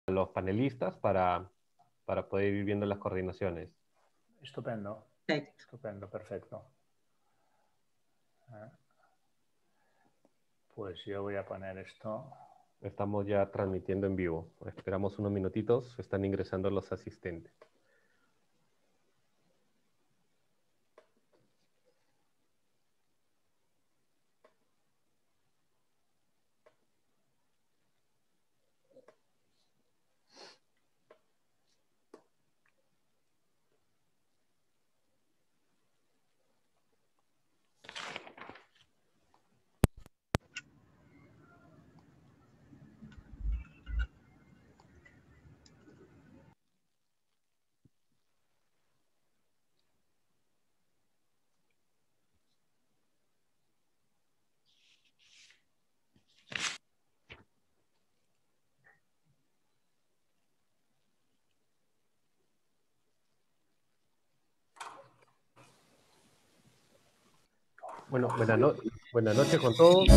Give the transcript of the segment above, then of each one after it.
los panelistas para poder ir viendo las coordinaciones. Estupendo. Perfecto. Estupendo, perfecto. Pues yo voy a poner esto. Estamos ya transmitiendo en vivo. Esperamos unos minutitos. Están ingresando los asistentes. Bueno, buenas noches con todos.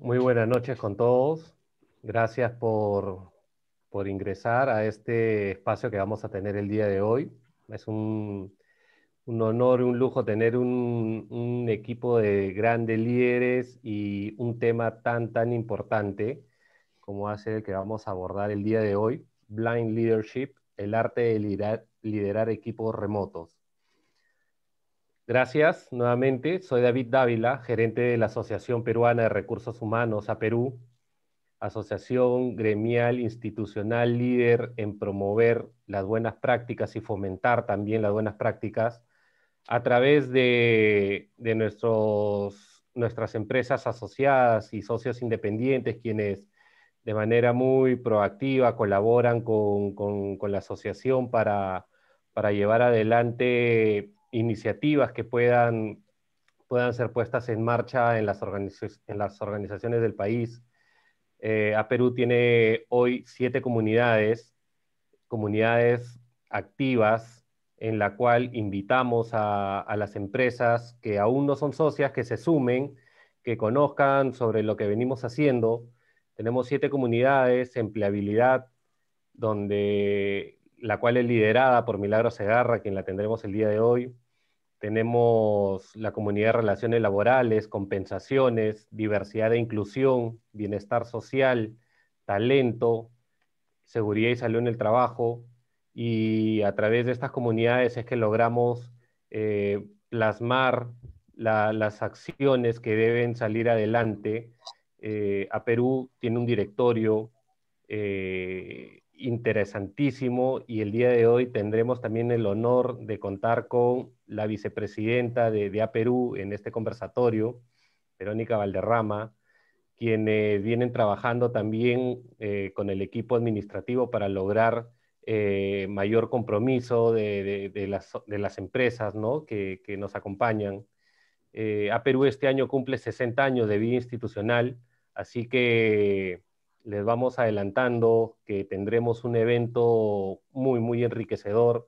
Muy buenas noches con todos. Gracias por ingresar a este espacio que vamos a tener el día de hoy. Es un honor y un lujo tener un equipo de grandes líderes y un tema tan importante como hace el que vamos a abordar el día de hoy, Blind Leadership, el arte de liderar equipos remotos. Gracias nuevamente, soy David Dávila, gerente de la Asociación Peruana de Recursos Humanos, APERU, asociación gremial institucional líder en promover las buenas prácticas y fomentar también las buenas prácticas a través de nuestras empresas asociadas y socios independientes, quienes de manera muy proactiva colaboran con la asociación para llevar adelante iniciativas que puedan ser puestas en marcha en las organizaciones del país. APERU tiene hoy 7 comunidades activas, en la cual invitamos a las empresas que aún no son socias, que se sumen, que conozcan sobre lo que venimos haciendo. Tenemos 7 comunidades: empleabilidad, la cual es liderada por Milagros Segarra, quien la tendremos el día de hoy. Tenemos la comunidad de relaciones laborales, compensaciones, diversidad e inclusión, bienestar social, talento, seguridad y salud en el trabajo, y a través de estas comunidades es que logramos plasmar las acciones que deben salir adelante. A Perú tiene un directorio interesantísimo, y el día de hoy tendremos también el honor de contar con la vicepresidenta de A Perú en este conversatorio, Verónica Valderrama, quienes vienen trabajando también con el equipo administrativo para lograr mayor compromiso de las empresas, ¿no?, que nos acompañan. A Perú este año cumple 60 años de vida institucional, así que les vamos adelantando que tendremos un evento muy, muy enriquecedor.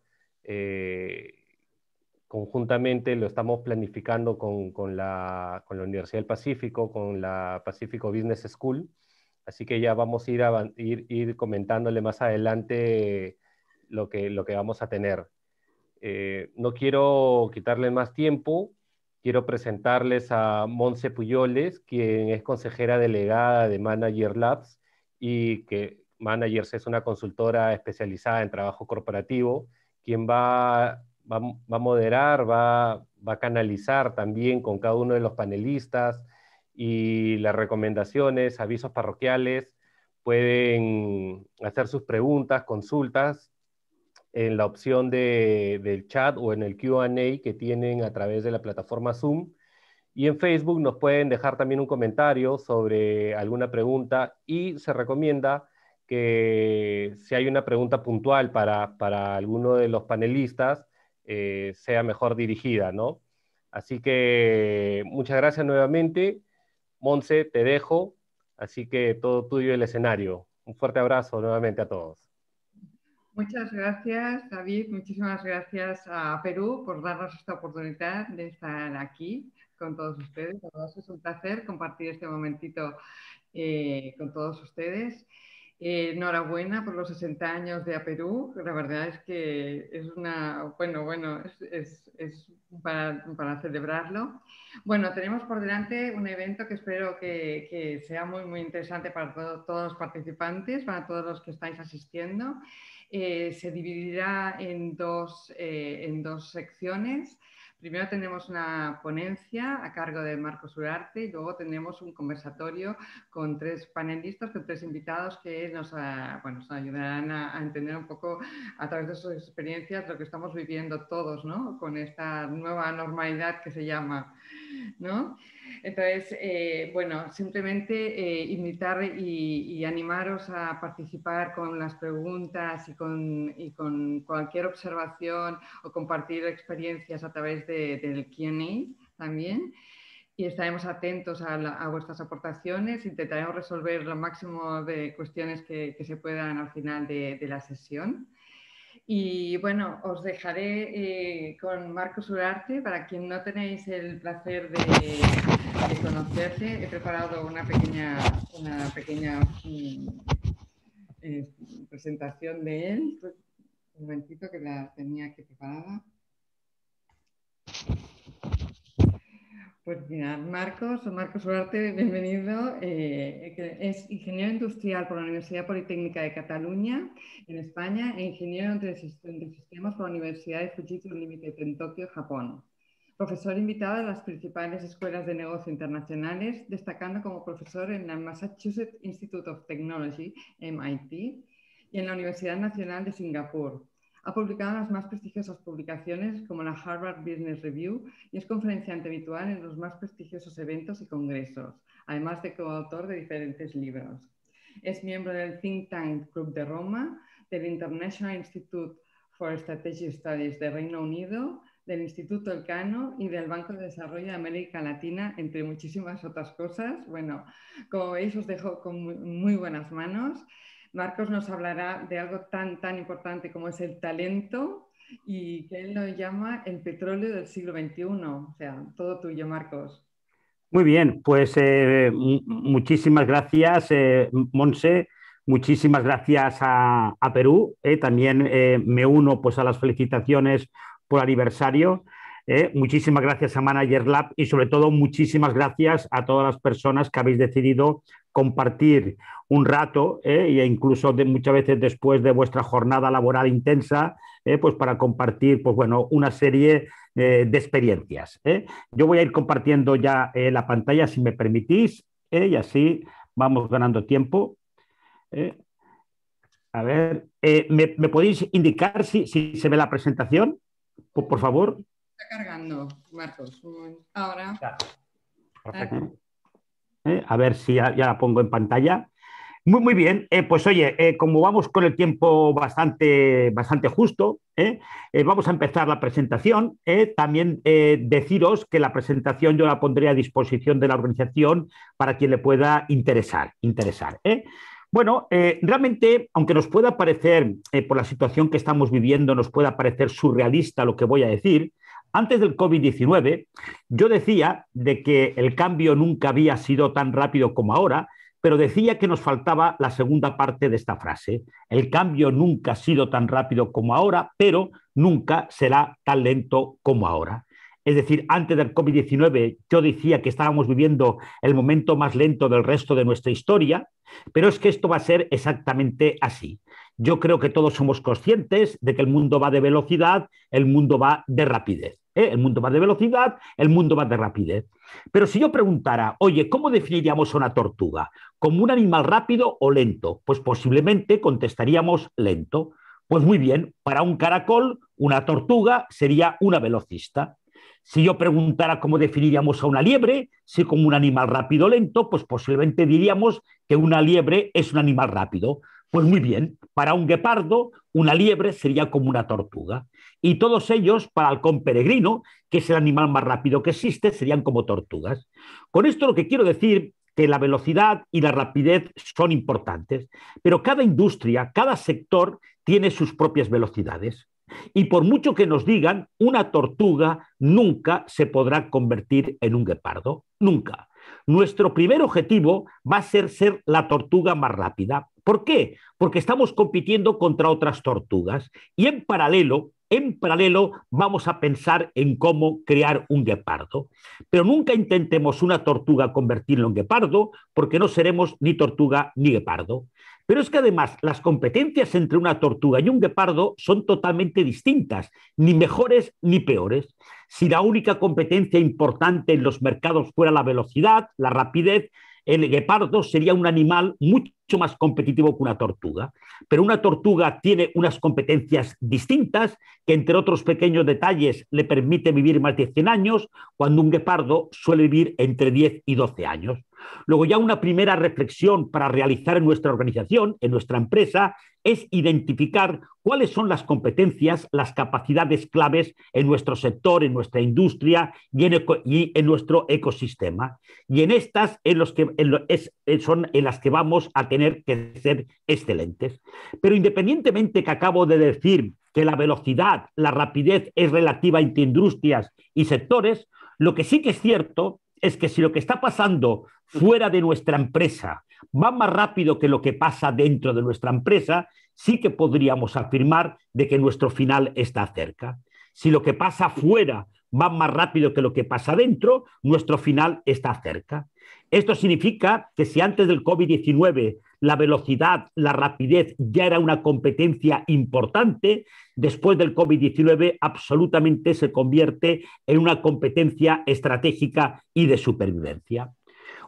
Conjuntamente lo estamos planificando con la Universidad del Pacífico, con la Pacífico Business School, así que ya vamos a ir comentándole más adelante lo que vamos a tener. No quiero quitarle más tiempo, quiero presentarles a Montse Puyoles, quien es consejera delegada de Manager Labs, y que Managers es una consultora especializada en trabajo corporativo, quien va a moderar, va a canalizar también con cada uno de los panelistas, y las recomendaciones, avisos parroquiales. Pueden hacer sus preguntas, consultas en la opción del chat o en el Q&A que tienen a través de la plataforma Zoom. Y en Facebook nos pueden dejar también un comentario sobre alguna pregunta, y se recomienda que si hay una pregunta puntual para alguno de los panelistas, sea mejor dirigida, ¿no? Así que muchas gracias nuevamente. Monse, te dejo, así que todo tuyo el escenario. Un fuerte abrazo nuevamente a todos. Muchas gracias, David. Muchísimas gracias a Perú por darnos esta oportunidad de estar aquí con todos ustedes. Es un placer compartir este momentito con todos ustedes. Enhorabuena por los 60 años de A Perú. La verdad es que es es para celebrarlo. Bueno, tenemos por delante un evento que espero que sea muy, muy interesante para todos los participantes, para todos los que estáis asistiendo. Se dividirá en dos secciones. Primero tenemos una ponencia a cargo de Marcos Urarte, y luego tenemos un conversatorio con 3 panelistas, con 3 invitados que nos ayudarán a entender un poco a través de sus experiencias lo que estamos viviendo todos, ¿no?, con esta nueva normalidad que se llama, ¿no? Entonces, simplemente invitar y animaros a participar con las preguntas y con cualquier observación, o compartir experiencias a través del Q&A también. Y estaremos atentos a vuestras aportaciones. Intentaremos resolver lo máximo de cuestiones que se puedan al final de la sesión. Y bueno, os dejaré con Marcos Urarte. Para quien no tenéis el placer de conocerle, he preparado una pequeña presentación de él. Un momentito, que la tenía aquí preparada. Pues mira, Marcos Urarte, bienvenido. Es ingeniero industrial por la Universidad Politécnica de Cataluña, en España, e ingeniero entre sistemas por la Universidad de Fujitsu Limited en Tokio, Japón. Profesor invitado de las principales escuelas de negocio internacionales, destacando como profesor en la Massachusetts Institute of Technology, MIT, y en la Universidad Nacional de Singapur. Ha publicado las más prestigiosas publicaciones como la Harvard Business Review, y es conferenciante habitual en los más prestigiosos eventos y congresos, además de coautor de diferentes libros. Es miembro del Think Tank Club de Roma, del International Institute for Strategic Studies de Reino Unido, del Instituto Elcano y del Banco de Desarrollo de América Latina, entre muchísimas otras cosas. Bueno, como veis, os dejo con muy buenas manos. Marcos nos hablará de algo tan importante como es el talento, y que él lo llama el petróleo del siglo XXI. O sea, todo tuyo, Marcos. Muy bien, pues muchísimas gracias, Monse, muchísimas gracias a Perú. También me uno pues, a las felicitaciones por aniversario. Muchísimas gracias a Manager Lab y sobre todo muchísimas gracias a todas las personas que habéis decidido compartir un rato e incluso muchas veces después de vuestra jornada laboral intensa, pues para compartir pues, bueno, una serie de experiencias. Yo voy a ir compartiendo ya la pantalla si me permitís y así vamos ganando tiempo. A ver, ¿me podéis indicar si se ve la presentación? Por favor. Está cargando, Marcos. Ahora. Perfecto. A ver si ya la pongo en pantalla. Muy bien. Pues oye, como vamos con el tiempo bastante justo, vamos a empezar la presentación. También deciros que la presentación yo la pondré a disposición de la organización para quien le pueda interesar. Bueno, realmente, aunque nos pueda parecer, por la situación que estamos viviendo, nos pueda parecer surrealista lo que voy a decir, antes del COVID-19 yo decía de que el cambio nunca había sido tan rápido como ahora, pero decía que nos faltaba la segunda parte de esta frase. El cambio nunca ha sido tan rápido como ahora, pero nunca será tan lento como ahora. Es decir, antes del COVID-19 yo decía que estábamos viviendo el momento más lento del resto de nuestra historia, pero es que esto va a ser exactamente así. Yo creo que todos somos conscientes de que el mundo va de velocidad, el mundo va de rapidez. El mundo va de velocidad, el mundo va de rapidez. Pero si yo preguntara, oye, ¿cómo definiríamos a una tortuga? ¿Como un animal rápido o lento? Pues posiblemente contestaríamos lento. Pues muy bien, para un caracol, una tortuga sería una velocista. Si yo preguntara cómo definiríamos a una liebre, si como un animal rápido o lento, pues posiblemente diríamos que una liebre es un animal rápido. Pues muy bien, para un guepardo, una liebre sería como una tortuga. Y todos ellos, para el halcón peregrino, que es el animal más rápido que existe, serían como tortugas. Con esto lo que quiero decir que la velocidad y la rapidez son importantes, pero cada industria, cada sector tiene sus propias velocidades. Y por mucho que nos digan, una tortuga nunca se podrá convertir en un guepardo, nunca. Nuestro primer objetivo va a ser la tortuga más rápida. ¿Por qué? Porque estamos compitiendo contra otras tortugas y en paralelo vamos a pensar en cómo crear un guepardo. Pero nunca intentemos una tortuga convertirlo en guepardo porque no seremos ni tortuga ni guepardo. Pero es que además las competencias entre una tortuga y un guepardo son totalmente distintas, ni mejores ni peores. Si la única competencia importante en los mercados fuera la velocidad, la rapidez, el guepardo sería un animal mucho más competitivo que una tortuga. Pero una tortuga tiene unas competencias distintas que, entre otros pequeños detalles, le permite vivir más de 100 años, cuando un guepardo suele vivir entre 10 y 12 años. Luego ya una primera reflexión para realizar en nuestra organización, en nuestra empresa, es identificar cuáles son las competencias, las capacidades claves en nuestro sector, en nuestra industria y en nuestro ecosistema. Y en estas son en las que vamos a tener que ser excelentes. Pero independientemente que acabo de decir que la velocidad, la rapidez es relativa entre industrias y sectores, lo que sí que es cierto es que si lo que está pasando fuera de nuestra empresa va más rápido que lo que pasa dentro de nuestra empresa, sí que podríamos afirmar de que nuestro final está cerca. Si lo que pasa fuera va más rápido que lo que pasa dentro, nuestro final está cerca. Esto significa que si antes del COVID-19 la velocidad, la rapidez ya era una competencia importante, después del COVID-19 absolutamente se convierte en una competencia estratégica y de supervivencia.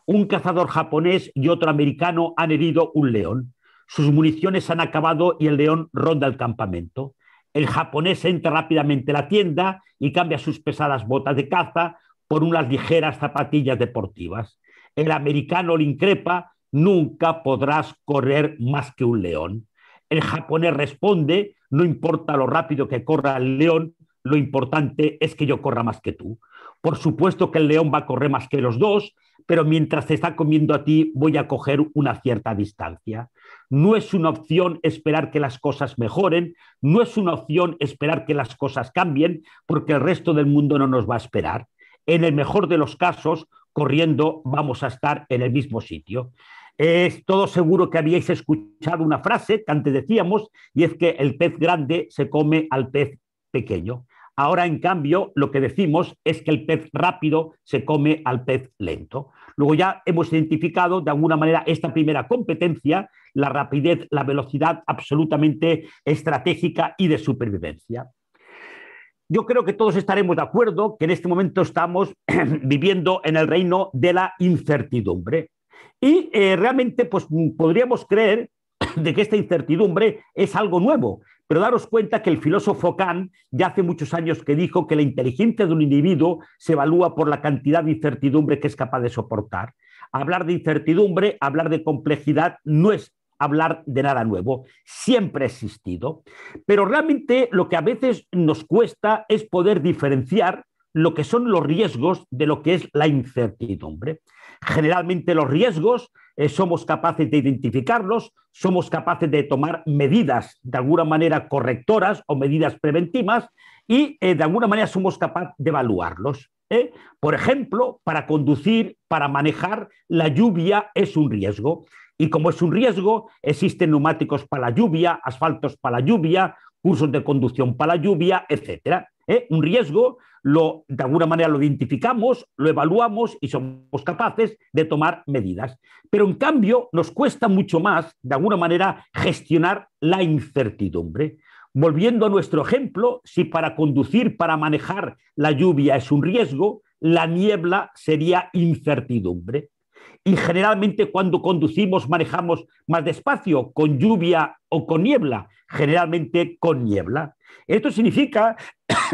Un cazador japonés y otro americano han herido un león. Sus municiones han acabado y el león ronda el campamento. El japonés entra rápidamente a la tienda y cambia sus pesadas botas de caza por unas ligeras zapatillas deportivas. El americano le increpa: nunca podrás correr más que un león. El japonés responde: no importa lo rápido que corra el león, lo importante es que yo corra más que tú. Por supuesto que el león va a correr más que los dos, pero mientras te está comiendo a ti voy a coger una cierta distancia. No es una opción esperar que las cosas mejoren, no es una opción esperar que las cosas cambien, porque el resto del mundo no nos va a esperar. En el mejor de los casos, corriendo, vamos a estar en el mismo sitio. Es todo seguro que habíais escuchado una frase que antes decíamos, y es que el pez grande se come al pez pequeño. Ahora, en cambio, lo que decimos es que el pez rápido se come al pez lento. Luego ya hemos identificado de alguna manera esta primera competencia, la rapidez, la velocidad absolutamente estratégica y de supervivencia. Yo creo que todos estaremos de acuerdo que en este momento estamos viviendo en el reino de la incertidumbre. Y realmente pues, podríamos creer de que esta incertidumbre es algo nuevo, pero daros cuenta que el filósofo Kant ya hace muchos años que dijo que la inteligencia de un individuo se evalúa por la cantidad de incertidumbre que es capaz de soportar. Hablar de incertidumbre, hablar de complejidad, no es hablar de nada nuevo, siempre ha existido, pero realmente lo que a veces nos cuesta es poder diferenciar lo que son los riesgos de lo que es la incertidumbre. Generalmente los riesgos somos capaces de identificarlos, somos capaces de tomar medidas de alguna manera correctoras o medidas preventivas y de alguna manera somos capaces de evaluarlos. Por ejemplo, para conducir, para manejar, la lluvia es un riesgo. Y como es un riesgo, existen neumáticos para la lluvia, asfaltos para la lluvia, cursos de conducción para la lluvia, etc. Un riesgo, de alguna manera lo identificamos, lo evaluamos y somos capaces de tomar medidas. Pero en cambio nos cuesta mucho más, de alguna manera, gestionar la incertidumbre. Volviendo a nuestro ejemplo, si para conducir, para manejar la lluvia es un riesgo, la niebla sería incertidumbre. Y generalmente cuando conducimos manejamos más despacio, con lluvia o con niebla, generalmente con niebla. Esto significa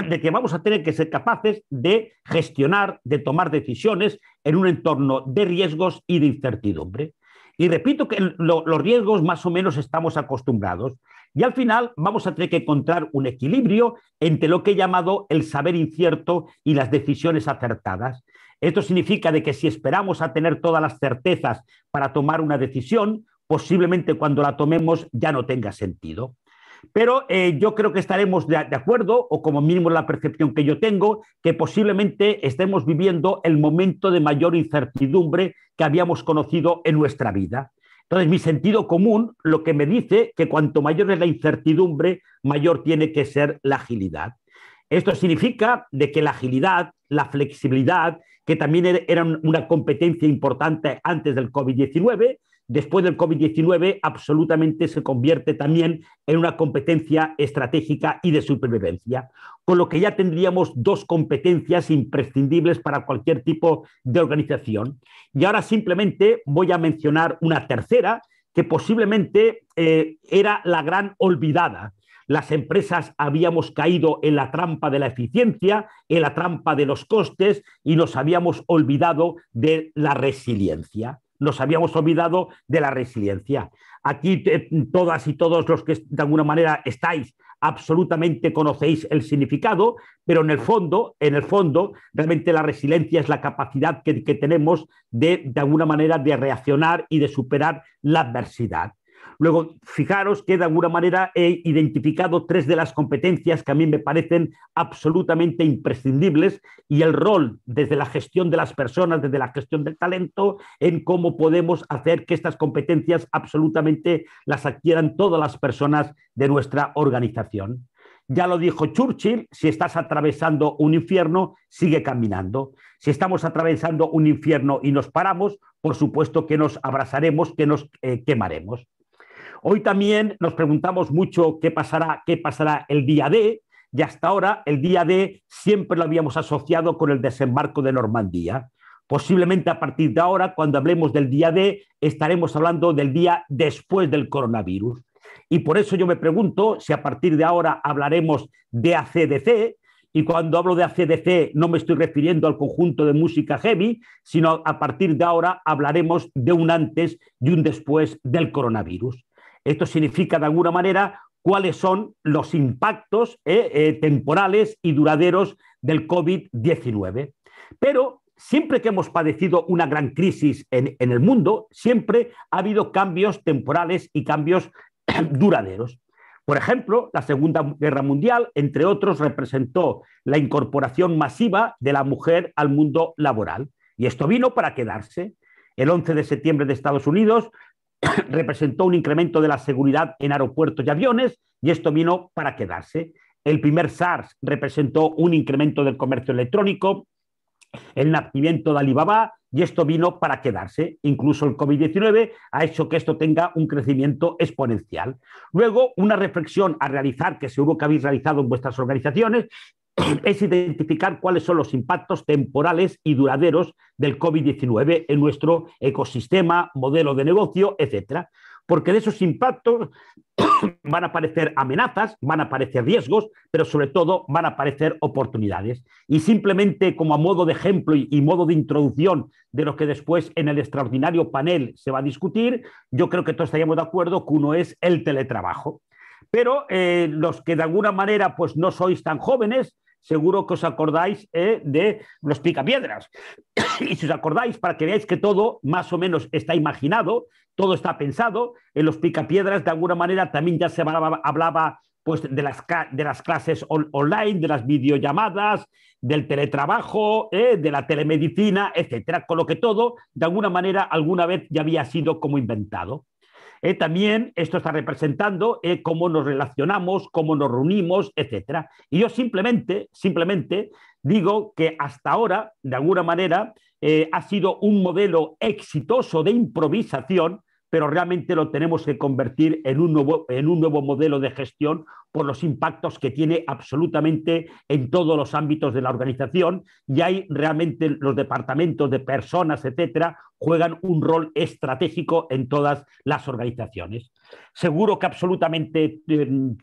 de que vamos a tener que ser capaces de gestionar, de tomar decisiones en un entorno de riesgos y de incertidumbre. Y repito que los riesgos más o menos estamos acostumbrados. Y al final vamos a tener que encontrar un equilibrio entre lo que he llamado el saber incierto y las decisiones acertadas. Esto significa de que si esperamos a tener todas las certezas para tomar una decisión, posiblemente cuando la tomemos ya no tenga sentido. Pero yo creo que estaremos de acuerdo, o como mínimo la percepción que yo tengo, que posiblemente estemos viviendo el momento de mayor incertidumbre que habíamos conocido en nuestra vida. Entonces, mi sentido común lo que me dice que cuanto mayor es la incertidumbre, mayor tiene que ser la agilidad. Esto significa de que la agilidad, la flexibilidad, que también era una competencia importante antes del COVID-19, después del COVID-19 absolutamente se convierte también en una competencia estratégica y de supervivencia, con lo que ya tendríamos dos competencias imprescindibles para cualquier tipo de organización. Y ahora simplemente voy a mencionar una tercera, que posiblemente era la gran olvidada. Las empresas habíamos caído en la trampa de la eficiencia, en la trampa de los costes y nos habíamos olvidado de la resiliencia. Nos habíamos olvidado de la resiliencia. Aquí todas y todos los que de alguna manera estáis absolutamente conocéis el significado, pero en el fondo, realmente la resiliencia es la capacidad que tenemos de alguna manera de reaccionar y de superar la adversidad. Luego, fijaros que de alguna manera he identificado tres de las competencias que a mí me parecen absolutamente imprescindibles y el rol desde la gestión de las personas, desde la gestión del talento, en cómo podemos hacer que estas competencias absolutamente las adquieran todas las personas de nuestra organización. Ya lo dijo Churchill, si estás atravesando un infierno, sigue caminando. Si estamos atravesando un infierno y nos paramos, por supuesto que nos abrazaremos, que nos quemaremos. Hoy también nos preguntamos mucho qué pasará el día D, y hasta ahora el día D siempre lo habíamos asociado con el desembarco de Normandía. Posiblemente a partir de ahora, cuando hablemos del día D, estaremos hablando del día después del coronavirus. Y por eso yo me pregunto si a partir de ahora hablaremos de AC/DC, y cuando hablo de AC/DC no me estoy refiriendo al conjunto de música heavy, sino a partir de ahora hablaremos de un antes y un después del coronavirus. Esto significa, de alguna manera, cuáles son los impactos temporales y duraderos del COVID-19. Pero siempre que hemos padecido una gran crisis en el mundo, siempre ha habido cambios temporales y cambios duraderos. Por ejemplo, la Segunda Guerra Mundial, entre otros, representó la incorporación masiva de la mujer al mundo laboral. Y esto vino para quedarse. el 11 de septiembre de Estados Unidos, representó un incremento de la seguridad en aeropuertos y aviones, y esto vino para quedarse. El primer SARS representó un incremento del comercio electrónico, el nacimiento de Alibaba, y esto vino para quedarse. Incluso el COVID-19 ha hecho que esto tenga un crecimiento exponencial. Luego, una reflexión a realizar, que seguro que habéis realizado en vuestras organizaciones, es identificar cuáles son los impactos temporales y duraderos del COVID-19 en nuestro ecosistema, modelo de negocio, etcétera. Porque de esos impactos van a aparecer amenazas, van a aparecer riesgos, pero sobre todo van a aparecer oportunidades. Y simplemente como a modo de ejemplo y modo de introducción de lo que después en el extraordinario panel se va a discutir, yo creo que todos estaríamos de acuerdo que uno es el teletrabajo. Pero los que de alguna manera pues no sois tan jóvenes, seguro que os acordáis de los picapiedras. Y si os acordáis, para que veáis que todo más o menos está imaginado, todo está pensado, en los picapiedras de alguna manera también ya se hablaba pues, de las clases online, de las videollamadas, del teletrabajo, de la telemedicina, etcétera. Con lo que todo, de alguna manera, alguna vez ya había sido como inventado. También esto está representando cómo nos relacionamos, cómo nos reunimos, etcétera. Y yo simplemente digo que hasta ahora, de alguna manera, ha sido un modelo exitoso de improvisación, pero realmente lo tenemos que convertir en un nuevo modelo de gestión por los impactos que tiene absolutamente en todos los ámbitos de la organización, y ahí realmente los departamentos de personas, etcétera, juegan un rol estratégico en todas las organizaciones. Seguro que absolutamente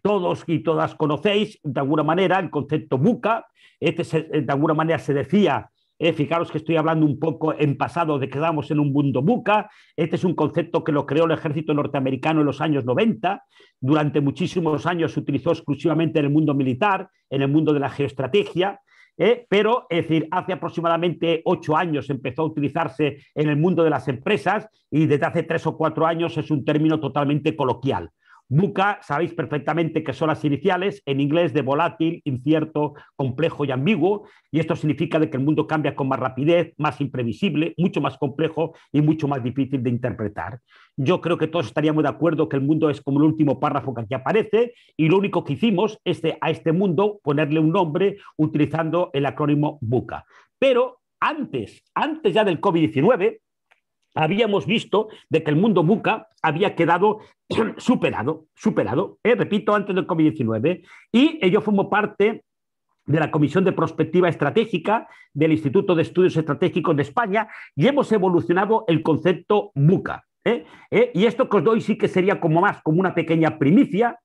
todos y todas conocéis de alguna manera el concepto VUCA. De alguna manera se decía, fijaros que estoy hablando un poco en pasado de que estamos en un mundo VUCA. Este es un concepto que lo creó el ejército norteamericano en los años 90. Durante muchísimos años se utilizó exclusivamente en el mundo militar, en el mundo de la geoestrategia, pero es decir, hace aproximadamente 8 años empezó a utilizarse en el mundo de las empresas, y desde hace 3 o 4 años es un término totalmente coloquial. VUCA, sabéis perfectamente que son las iniciales en inglés de volátil, incierto, complejo y ambiguo, y esto significa de que el mundo cambia con más rapidez, más imprevisible, mucho más complejo y mucho más difícil de interpretar. Yo creo que todos estaríamos de acuerdo que el mundo es como el último párrafo que aquí aparece, y lo único que hicimos es a este mundo ponerle un nombre utilizando el acrónimo VUCA. Pero antes ya del COVID-19, habíamos visto de que el mundo VUCA había quedado superado, repito, antes del COVID-19, y yo formo parte de la Comisión de Prospectiva Estratégica del Instituto de Estudios Estratégicos de España, y hemos evolucionado el concepto VUCA. Y esto que os doy sí que sería como una pequeña primicia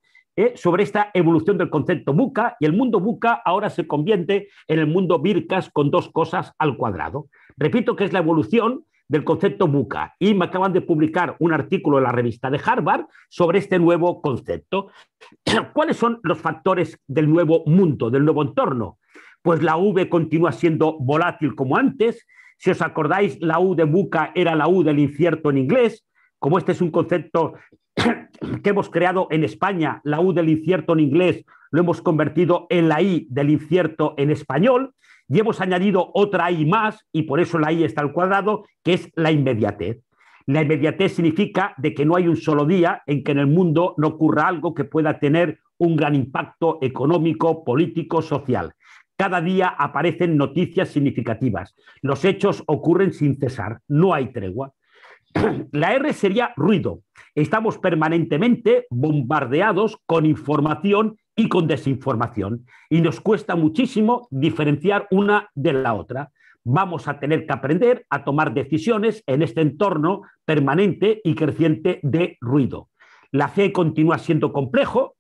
sobre esta evolución del concepto VUCA, y el mundo VUCA ahora se convierte en el mundo VIRCAS con 2 cosas al cuadrado. Repito que es la evolución del concepto VUCA, y me acaban de publicar un artículo en la revista de Harvard sobre este nuevo concepto. ¿Cuáles son los factores del nuevo mundo, del nuevo entorno? Pues la V continúa siendo volátil como antes. Si os acordáis, la U de VUCA era la U del incierto en inglés. Como este es un concepto que hemos creado en España, la U del incierto en inglés lo hemos convertido en la I del incierto en español, y hemos añadido otra I más, y por eso la I está al cuadrado, que es la inmediatez. La inmediatez significa de que no hay un solo día en que en el mundo no ocurra algo que pueda tener un gran impacto económico, político, social. Cada día aparecen noticias significativas. Los hechos ocurren sin cesar, no hay tregua. La R sería ruido. Estamos permanentemente bombardeados con información y con desinformación, y nos cuesta muchísimo diferenciar una de la otra. Vamos a tener que aprender a tomar decisiones en este entorno permanente y creciente de ruido. La C continúa siendo complejo.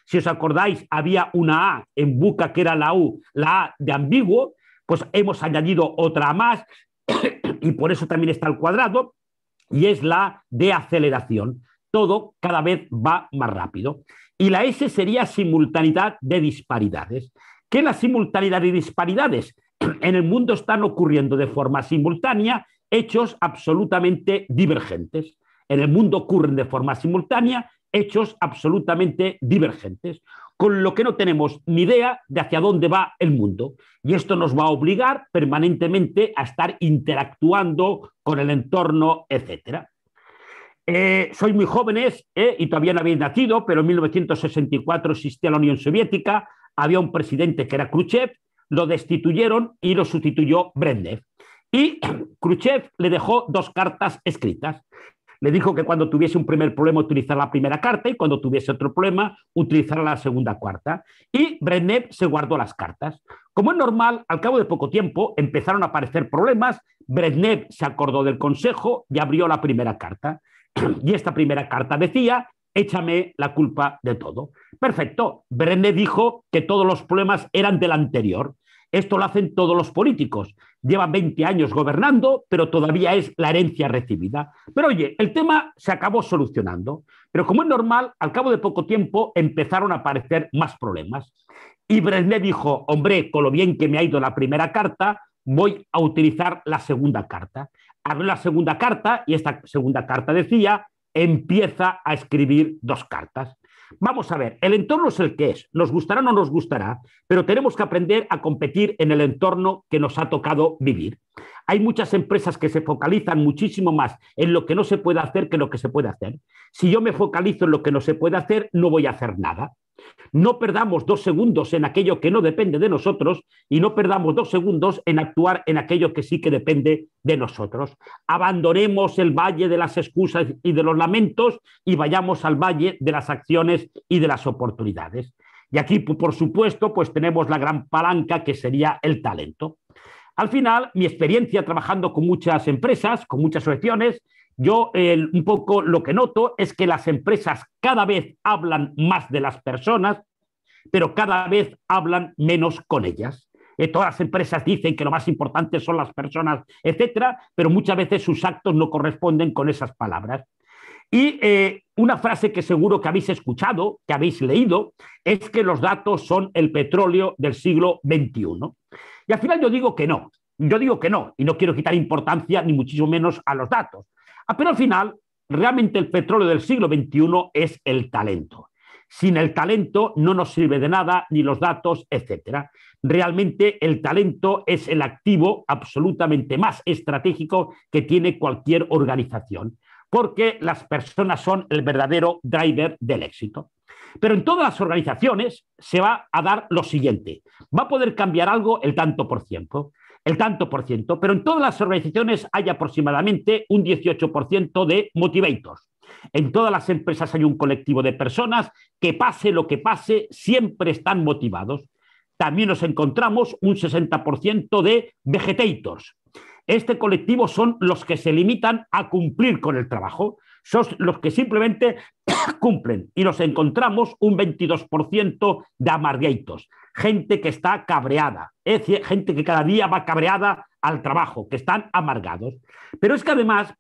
Si os acordáis, había una A en VUCA que era la U, la A de ambiguo, pues hemos añadido otra más y por eso también está al cuadrado, y es la de aceleración. Todo cada vez va más rápido. Y la S sería simultaneidad de disparidades. ¿Qué es la simultaneidad de disparidades? En el mundo están ocurriendo de forma simultánea hechos absolutamente divergentes. En el mundo ocurren de forma simultánea hechos absolutamente divergentes. con lo que no tenemos ni idea de hacia dónde va el mundo. Y esto nos va a obligar permanentemente a estar interactuando con el entorno, etc. Sois muy jóvenes y todavía no habéis nacido, pero en 1964 existía la Unión Soviética, había un presidente que era Khrushchev, lo destituyeron y lo sustituyó Brezhnev. Y Khrushchev le dejó 2 cartas escritas. Le dijo que cuando tuviese un primer problema utilizara la primera carta y cuando tuviese otro problema utilizara la segunda carta. Y Brezhnev se guardó las cartas. Como es normal, al cabo de poco tiempo empezaron a aparecer problemas. Brezhnev se acordó del consejo y abrió la primera carta. Y esta primera carta decía: échame la culpa de todo. Perfecto. Brezhnev dijo que todos los problemas eran del anterior. Esto lo hacen todos los políticos. Llevan 20 años gobernando, pero todavía es la herencia recibida. Pero oye, el tema se acabó solucionando. Pero como es normal, al cabo de poco tiempo empezaron a aparecer más problemas. Y Brezhnev dijo: hombre, con lo bien que me ha ido la primera carta, voy a utilizar la segunda carta. Abrió la segunda carta y esta segunda carta decía: empieza a escribir 2 cartas. Vamos a ver, el entorno es el que es, nos gustará o no nos gustará, pero tenemos que aprender a competir en el entorno que nos ha tocado vivir. Hay muchas empresas que se focalizan muchísimo más en lo que no se puede hacer que en lo que se puede hacer. Si yo me focalizo en lo que no se puede hacer, no voy a hacer nada. No perdamos 2 segundos en aquello que no depende de nosotros y no perdamos 2 segundos en actuar en aquello que sí que depende de nosotros. Abandonemos el valle de las excusas y de los lamentos y vayamos al valle de las acciones y de las oportunidades. Y aquí, por supuesto, pues tenemos la gran palanca que sería el talento. Al final, mi experiencia trabajando con muchas empresas, con muchas asociaciones, yo un poco lo que noto es que las empresas cada vez hablan más de las personas, pero cada vez hablan menos con ellas. Todas las empresas dicen que lo más importante son las personas, etcétera, pero muchas veces sus actos no corresponden con esas palabras. Y una frase que seguro que habéis escuchado, que habéis leído, es que los datos son el petróleo del siglo XXI. Y al final yo digo que no, y no quiero quitar importancia ni muchísimo menos a los datos. Pero al final, realmente el petróleo del siglo XXI es el talento. Sin el talento no nos sirve de nada, ni los datos, etc. Realmente el talento es el activo absolutamente más estratégico que tiene cualquier organización, porque las personas son el verdadero driver del éxito. Pero en todas las organizaciones se va a dar lo siguiente: va a poder cambiar algo el tanto por ciento, pero en todas las organizaciones hay aproximadamente un 18% de motivators. En todas las empresas hay un colectivo de personas que, pase lo que pase, siempre están motivados. También nos encontramos un 60% de vegetators. Este colectivo son los que se limitan a cumplir con el trabajo, son los que simplemente cumplen. Y nos encontramos un 22% de amargators, gente que está cabreada, es decir, gente que cada día va cabreada al trabajo, que están amargados. Pero es que además,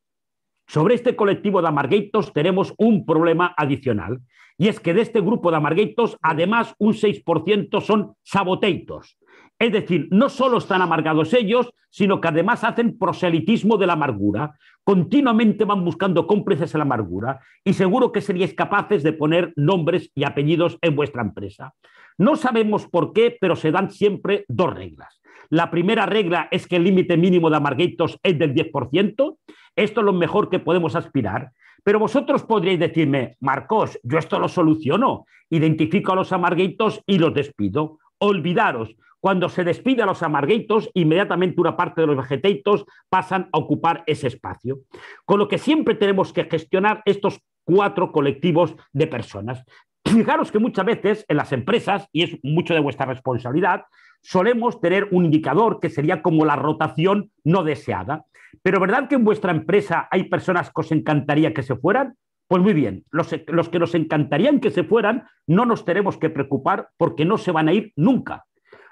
sobre este colectivo de amargators tenemos un problema adicional, y es que de este grupo de amargators, además, un 6% son sabotators. Es decir, no solo están amargados ellos, sino que además hacen proselitismo de la amargura. Continuamente van buscando cómplices en la amargura y seguro que seríais capaces de poner nombres y apellidos en vuestra empresa. No sabemos por qué, pero se dan siempre 2 reglas. La primera regla es que el límite mínimo de amargators es del 10%. Esto es lo mejor que podemos aspirar. Pero vosotros podríais decirme: Marcos, yo esto lo soluciono. Identifico a los amargators y los despido. Olvidaros. Cuando se despide a los amargators, inmediatamente una parte de los vegetators pasan a ocupar ese espacio. Con lo que siempre tenemos que gestionar estos 4 colectivos de personas. Fijaros que muchas veces en las empresas, y es mucho de vuestra responsabilidad, solemos tener un indicador que sería como la rotación no deseada. Pero ¿verdad que en vuestra empresa hay personas que os encantaría que se fueran? Pues muy bien, los que nos encantarían que se fueran no nos tenemos que preocupar porque no se van a ir nunca.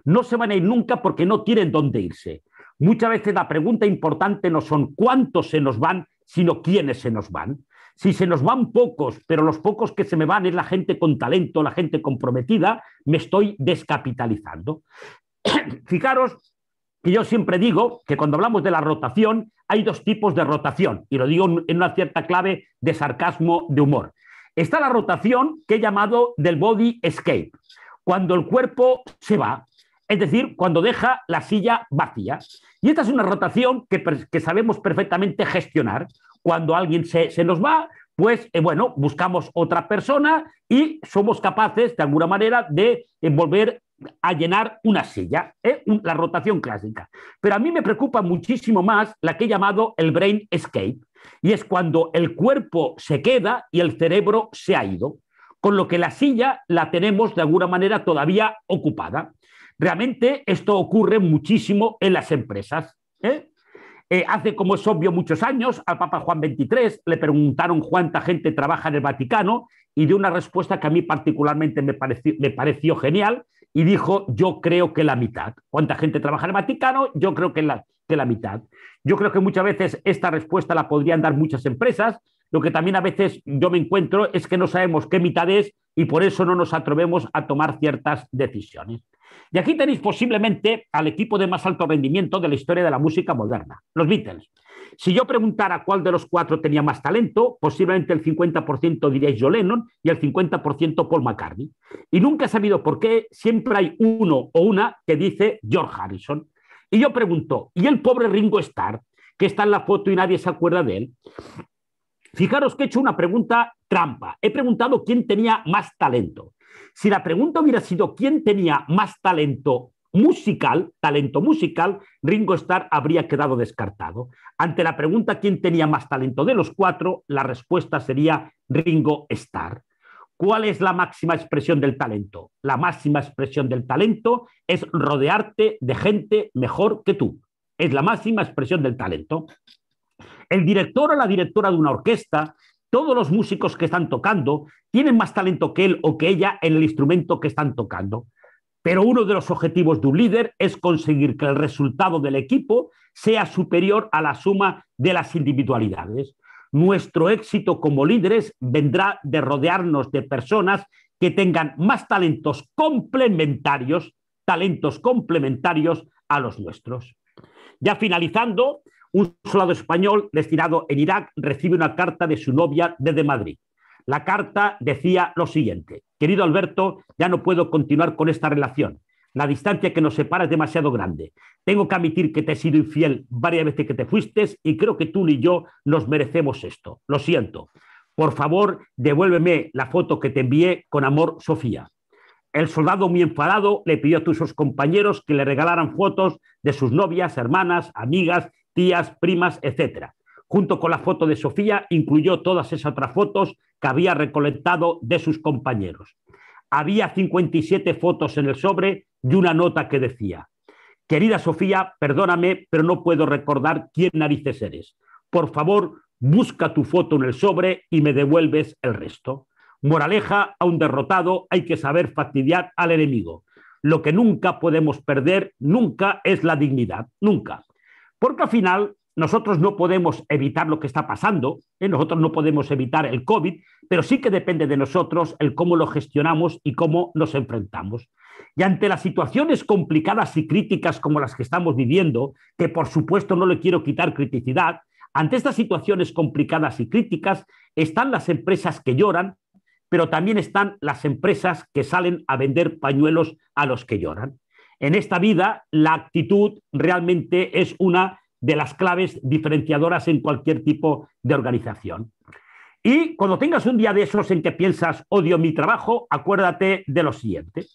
No se van a ir nunca porque no tienen dónde irse. Muchas veces la pregunta importante no son cuántos se nos van, sino quiénes se nos van. Si se nos van pocos, pero los pocos que se me van es la gente con talento, la gente comprometida, me estoy descapitalizando. Fijaros que yo siempre digo que cuando hablamos de la rotación hay 2 tipos de rotación, y lo digo en una cierta clave de sarcasmo, de humor. está la rotación que he llamado del body escape, cuando el cuerpo se va, es decir, cuando deja la silla vacía. Y esta es una rotación que sabemos perfectamente gestionar. Cuando alguien se nos va, pues bueno, buscamos otra persona y somos capaces, de alguna manera, de volver a llenar una silla, la rotación clásica. Pero a mí me preocupa muchísimo más la que he llamado el brain escape, y es cuando el cuerpo se queda y el cerebro se ha ido, con lo que la silla la tenemos de alguna manera todavía ocupada. Realmente esto ocurre muchísimo en las empresas. Hace, como es obvio, muchos años al Papa Juan XXIII le preguntaron cuánta gente trabaja en el Vaticano y dio una respuesta que a mí particularmente me pareció genial y dijo: yo creo que la mitad. ¿Cuánta gente trabaja en el Vaticano? Yo creo que la mitad. Yo creo que muchas veces esta respuesta la podrían dar muchas empresas. Lo que también a veces yo me encuentro es que no sabemos qué mitad es y por eso no nos atrevemos a tomar ciertas decisiones. Y aquí tenéis posiblemente al equipo de más alto rendimiento de la historia de la música moderna, los Beatles. Si yo preguntara cuál de los cuatro tenía más talento, posiblemente el 50% diríais John Lennon y el 50% Paul McCartney. Y nunca he sabido por qué siempre hay uno o una que dice George Harrison. Y yo pregunto, ¿y el pobre Ringo Starr, que está en la foto y nadie se acuerda de él? Fijaros que he hecho una pregunta trampa. He preguntado quién tenía más talento. Si la pregunta hubiera sido quién tenía más talento musical, Ringo Starr habría quedado descartado. Ante la pregunta quién tenía más talento de los cuatro, la respuesta sería Ringo Starr. ¿Cuál es la máxima expresión del talento? La máxima expresión del talento es rodearte de gente mejor que tú. Es la máxima expresión del talento. El director o la directora de una orquesta, todos los músicos que están tocando, tienen más talento que él o que ella en el instrumento que están tocando. Pero uno de los objetivos de un líder es conseguir que el resultado del equipo sea superior a la suma de las individualidades. Nuestro éxito como líderes vendrá de rodearnos de personas que tengan más talentos complementarios a los nuestros. Ya finalizando, un soldado español destinado en Irak recibe una carta de su novia desde Madrid. La carta decía lo siguiente: querido Alberto, ya no puedo continuar con esta relación. La distancia que nos separa es demasiado grande. Tengo que admitir que te he sido infiel varias veces que te fuiste y creo que tú ni yo nos merecemos esto. Lo siento. Por favor, devuélveme la foto que te envié. Con amor, Sofía. El soldado, muy enfadado, le pidió a sus compañeros que le regalaran fotos de sus novias, hermanas, amigas, tías, primas, etc. Junto con la foto de Sofía, incluyó todas esas otras fotos que había recolectado de sus compañeros. Había 57 fotos en el sobre y una nota que decía: querida Sofía, perdóname, pero no puedo recordar quién narices eres. Por favor, busca tu foto en el sobre y me devuelves el resto. Moraleja: a un derrotado hay que saber fastidiar al enemigo. Lo que nunca podemos perder, nunca, es la dignidad, nunca. Porque al final nosotros no podemos evitar lo que está pasando, nosotros no podemos evitar el COVID, pero sí que depende de nosotros el cómo lo gestionamos y cómo nos enfrentamos. Y ante las situaciones complicadas y críticas como las que estamos viviendo, que por supuesto no le quiero quitar criticidad, ante estas situaciones complicadas y críticas están las empresas que lloran, pero también están las empresas que salen a vender pañuelos a los que lloran. En esta vida, la actitud realmente es una de las claves diferenciadoras en cualquier tipo de organización. Y cuando tengas un día de esos en que piensas odio mi trabajo, acuérdate de lo siguiente.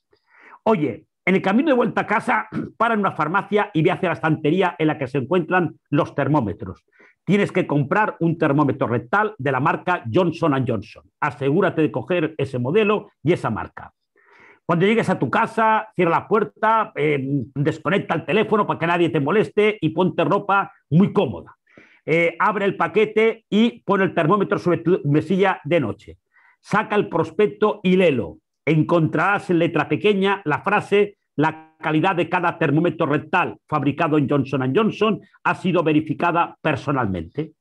Oye, en el camino de vuelta a casa, para en una farmacia y ve hacia la estantería en la que se encuentran los termómetros. Tienes que comprar un termómetro rectal de la marca Johnson & Johnson. Asegúrate de coger ese modelo y esa marca. Cuando llegues a tu casa, cierra la puerta, desconecta el teléfono para que nadie te moleste y ponte ropa muy cómoda. Abre el paquete y pon el termómetro sobre tu mesilla de noche. Saca el prospecto y léelo. Encontrarás en letra pequeña la frase: la calidad de cada termómetro rectal fabricado en Johnson & Johnson ha sido verificada personalmente.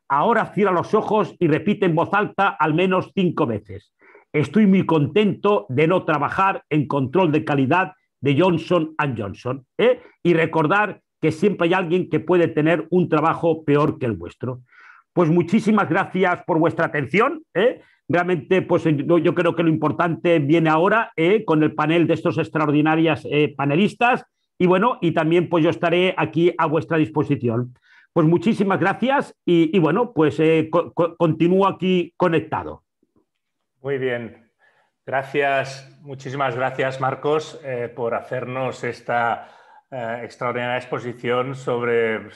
Ahora cierra los ojos y repite en voz alta al menos 5 veces. Estoy muy contento de no trabajar en control de calidad de Johnson & Johnson. Y recordar que siempre hay alguien que puede tener un trabajo peor que el vuestro. Pues muchísimas gracias por vuestra atención. realmente, pues yo creo que lo importante viene ahora con el panel de estos extraordinarios panelistas. Y bueno, y también pues yo estaré aquí a vuestra disposición. Pues muchísimas gracias y bueno, pues continúo aquí conectado. Muy bien. Gracias, muchísimas gracias, Marcos, por hacernos esta extraordinaria exposición sobre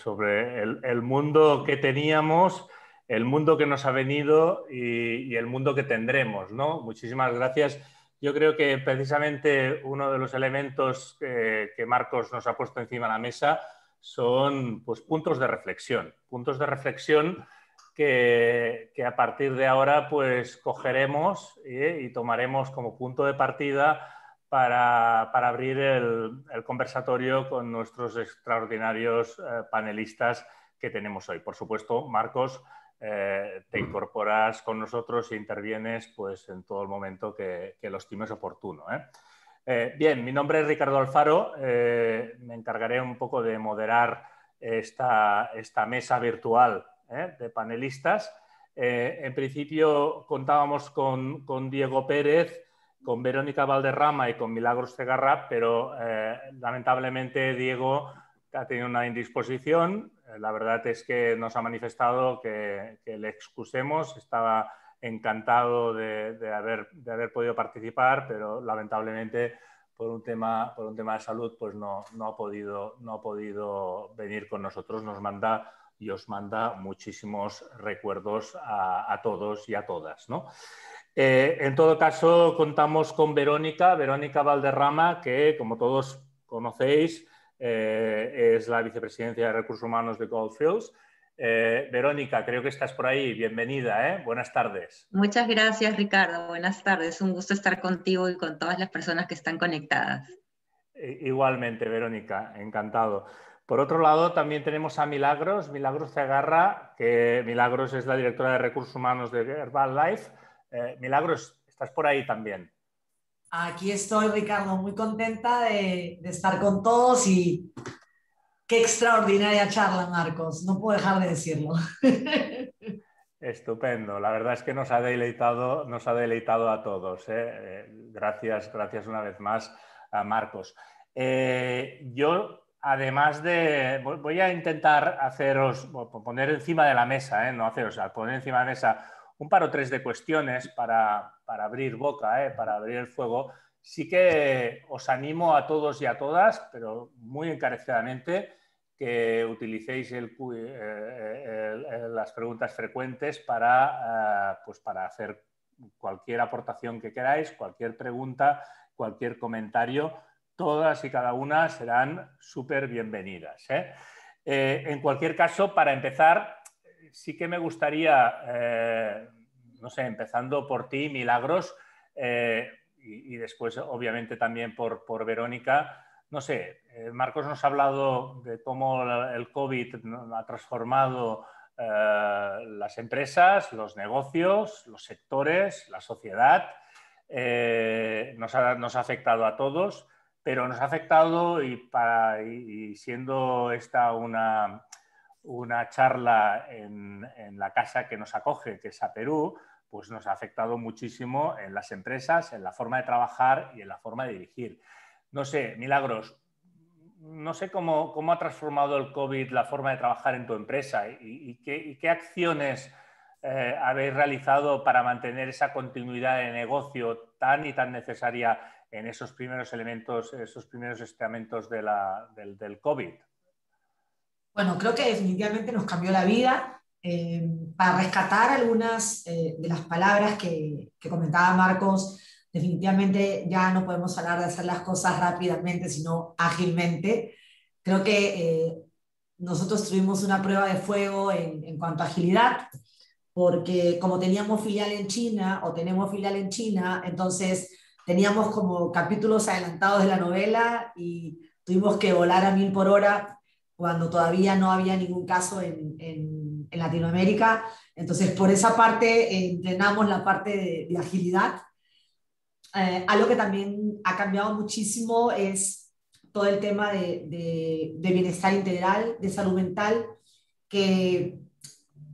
el mundo que teníamos, el mundo que nos ha venido y el mundo que tendremos, ¿no? Muchísimas gracias. Yo creo que precisamente uno de los elementos que Marcos nos ha puesto encima de la mesa son pues, puntos de reflexión que a partir de ahora pues cogeremos y tomaremos como punto de partida para abrir el conversatorio con nuestros extraordinarios panelistas que tenemos hoy. Por supuesto, Marcos, te incorporas con nosotros e intervienes pues, en todo el momento que lo estimes oportuno. Bien, mi nombre es Ricardo Alfaro, me encargaré un poco de moderar esta mesa virtual de panelistas. En principio contábamos con Diego Pérez, con Verónica Valderrama y con Milagros Cegarra, pero lamentablemente Diego ha tenido una indisposición. La verdad es que nos ha manifestado que le excusemos. Estaba encantado de haber podido participar, pero lamentablemente por un tema de salud pues no ha podido venir con nosotros. Nos manda y os manda muchísimos recuerdos a todos y a todas, ¿no? En todo caso, contamos con Verónica Valderrama, que, como todos conocéis, es la vicepresidencia de Recursos Humanos de Gold Fields. Verónica, creo que estás por ahí. Bienvenida, Buenas tardes. Muchas gracias, Ricardo. Buenas tardes. Un gusto estar contigo y con todas las personas que están conectadas. Igualmente, Verónica. Encantado. Por otro lado, también tenemos a Milagros Cegarra, que Milagros es la directora de Recursos Humanos de Herbalife. Milagros, ¿estás por ahí también? Aquí estoy, Ricardo, muy contenta de estar con todos y qué extraordinaria charla, Marcos. No puedo dejar de decirlo. Estupendo. La verdad es que nos ha deleitado a todos. Gracias una vez más a Marcos. Yo... Además voy a intentar poner encima de la mesa, poner encima de la mesa un par o tres de cuestiones para abrir boca, para abrir el fuego. Sí que os animo a todos y a todas, pero muy encarecidamente, que utilicéis las preguntas frecuentes para hacer cualquier aportación que queráis, cualquier pregunta, cualquier comentario. Todas y cada una serán súper bienvenidas. En cualquier caso, para empezar, sí que me gustaría, empezando por ti, Milagros, y después, obviamente, también por Verónica. Marcos nos ha hablado de cómo el COVID ha transformado las empresas, los negocios, los sectores, la sociedad. Nos ha afectado a todos. Pero nos ha afectado y siendo esta una charla en la casa que nos acoge, que es a Perú, pues nos ha afectado muchísimo en las empresas, en la forma de trabajar y en la forma de dirigir. Milagros, no sé cómo ha transformado el COVID la forma de trabajar en tu empresa y qué acciones habéis realizado para mantener esa continuidad de negocio tan y tan necesaria en esos primeros elementos, esos primeros estamentos del COVID. Bueno, creo que definitivamente nos cambió la vida. Para rescatar algunas de las palabras que comentaba Marcos, definitivamente ya no podemos hablar de hacer las cosas rápidamente, sino ágilmente. Creo que nosotros tuvimos una prueba de fuego en cuanto a agilidad, porque como teníamos filial en China, entonces teníamos como capítulos adelantados de la novela y tuvimos que volar a 1000 por hora cuando todavía no había ningún caso en Latinoamérica. Entonces, por esa parte, entrenamos la parte de agilidad. Algo que también ha cambiado muchísimo es todo el tema de bienestar integral, de salud mental, que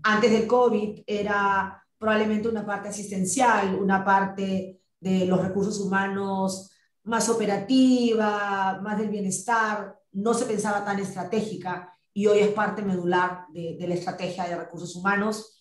antes del COVID era probablemente una parte asistencial, una parte de los recursos humanos más operativa, más del bienestar, no se pensaba tan estratégica y hoy es parte medular de la estrategia de recursos humanos.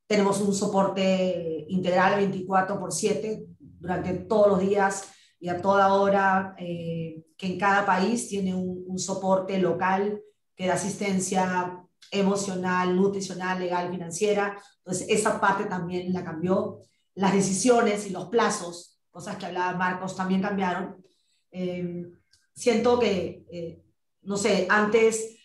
Tenemos un soporte integral 24/7 durante todos los días y a toda hora, que en cada país tiene un soporte local que da asistencia emocional, nutricional, legal, financiera. Entonces, esa parte también la cambió. Las decisiones y los plazos, cosas que hablaba Marcos, también cambiaron. Siento que, no sé, antes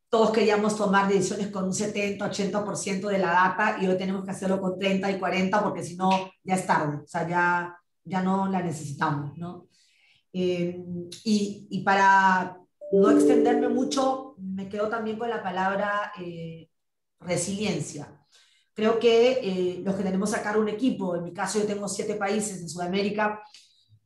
todos queríamos tomar decisiones con un 70-80% de la data y hoy tenemos que hacerlo con 30 y 40 porque si no, ya es tarde, o sea, ya no la necesitamos, ¿no? Y para no extenderme mucho, me quedo también con la palabra resiliencia. Creo que los que tenemos que sacar un equipo, en mi caso yo tengo 7 países en Sudamérica,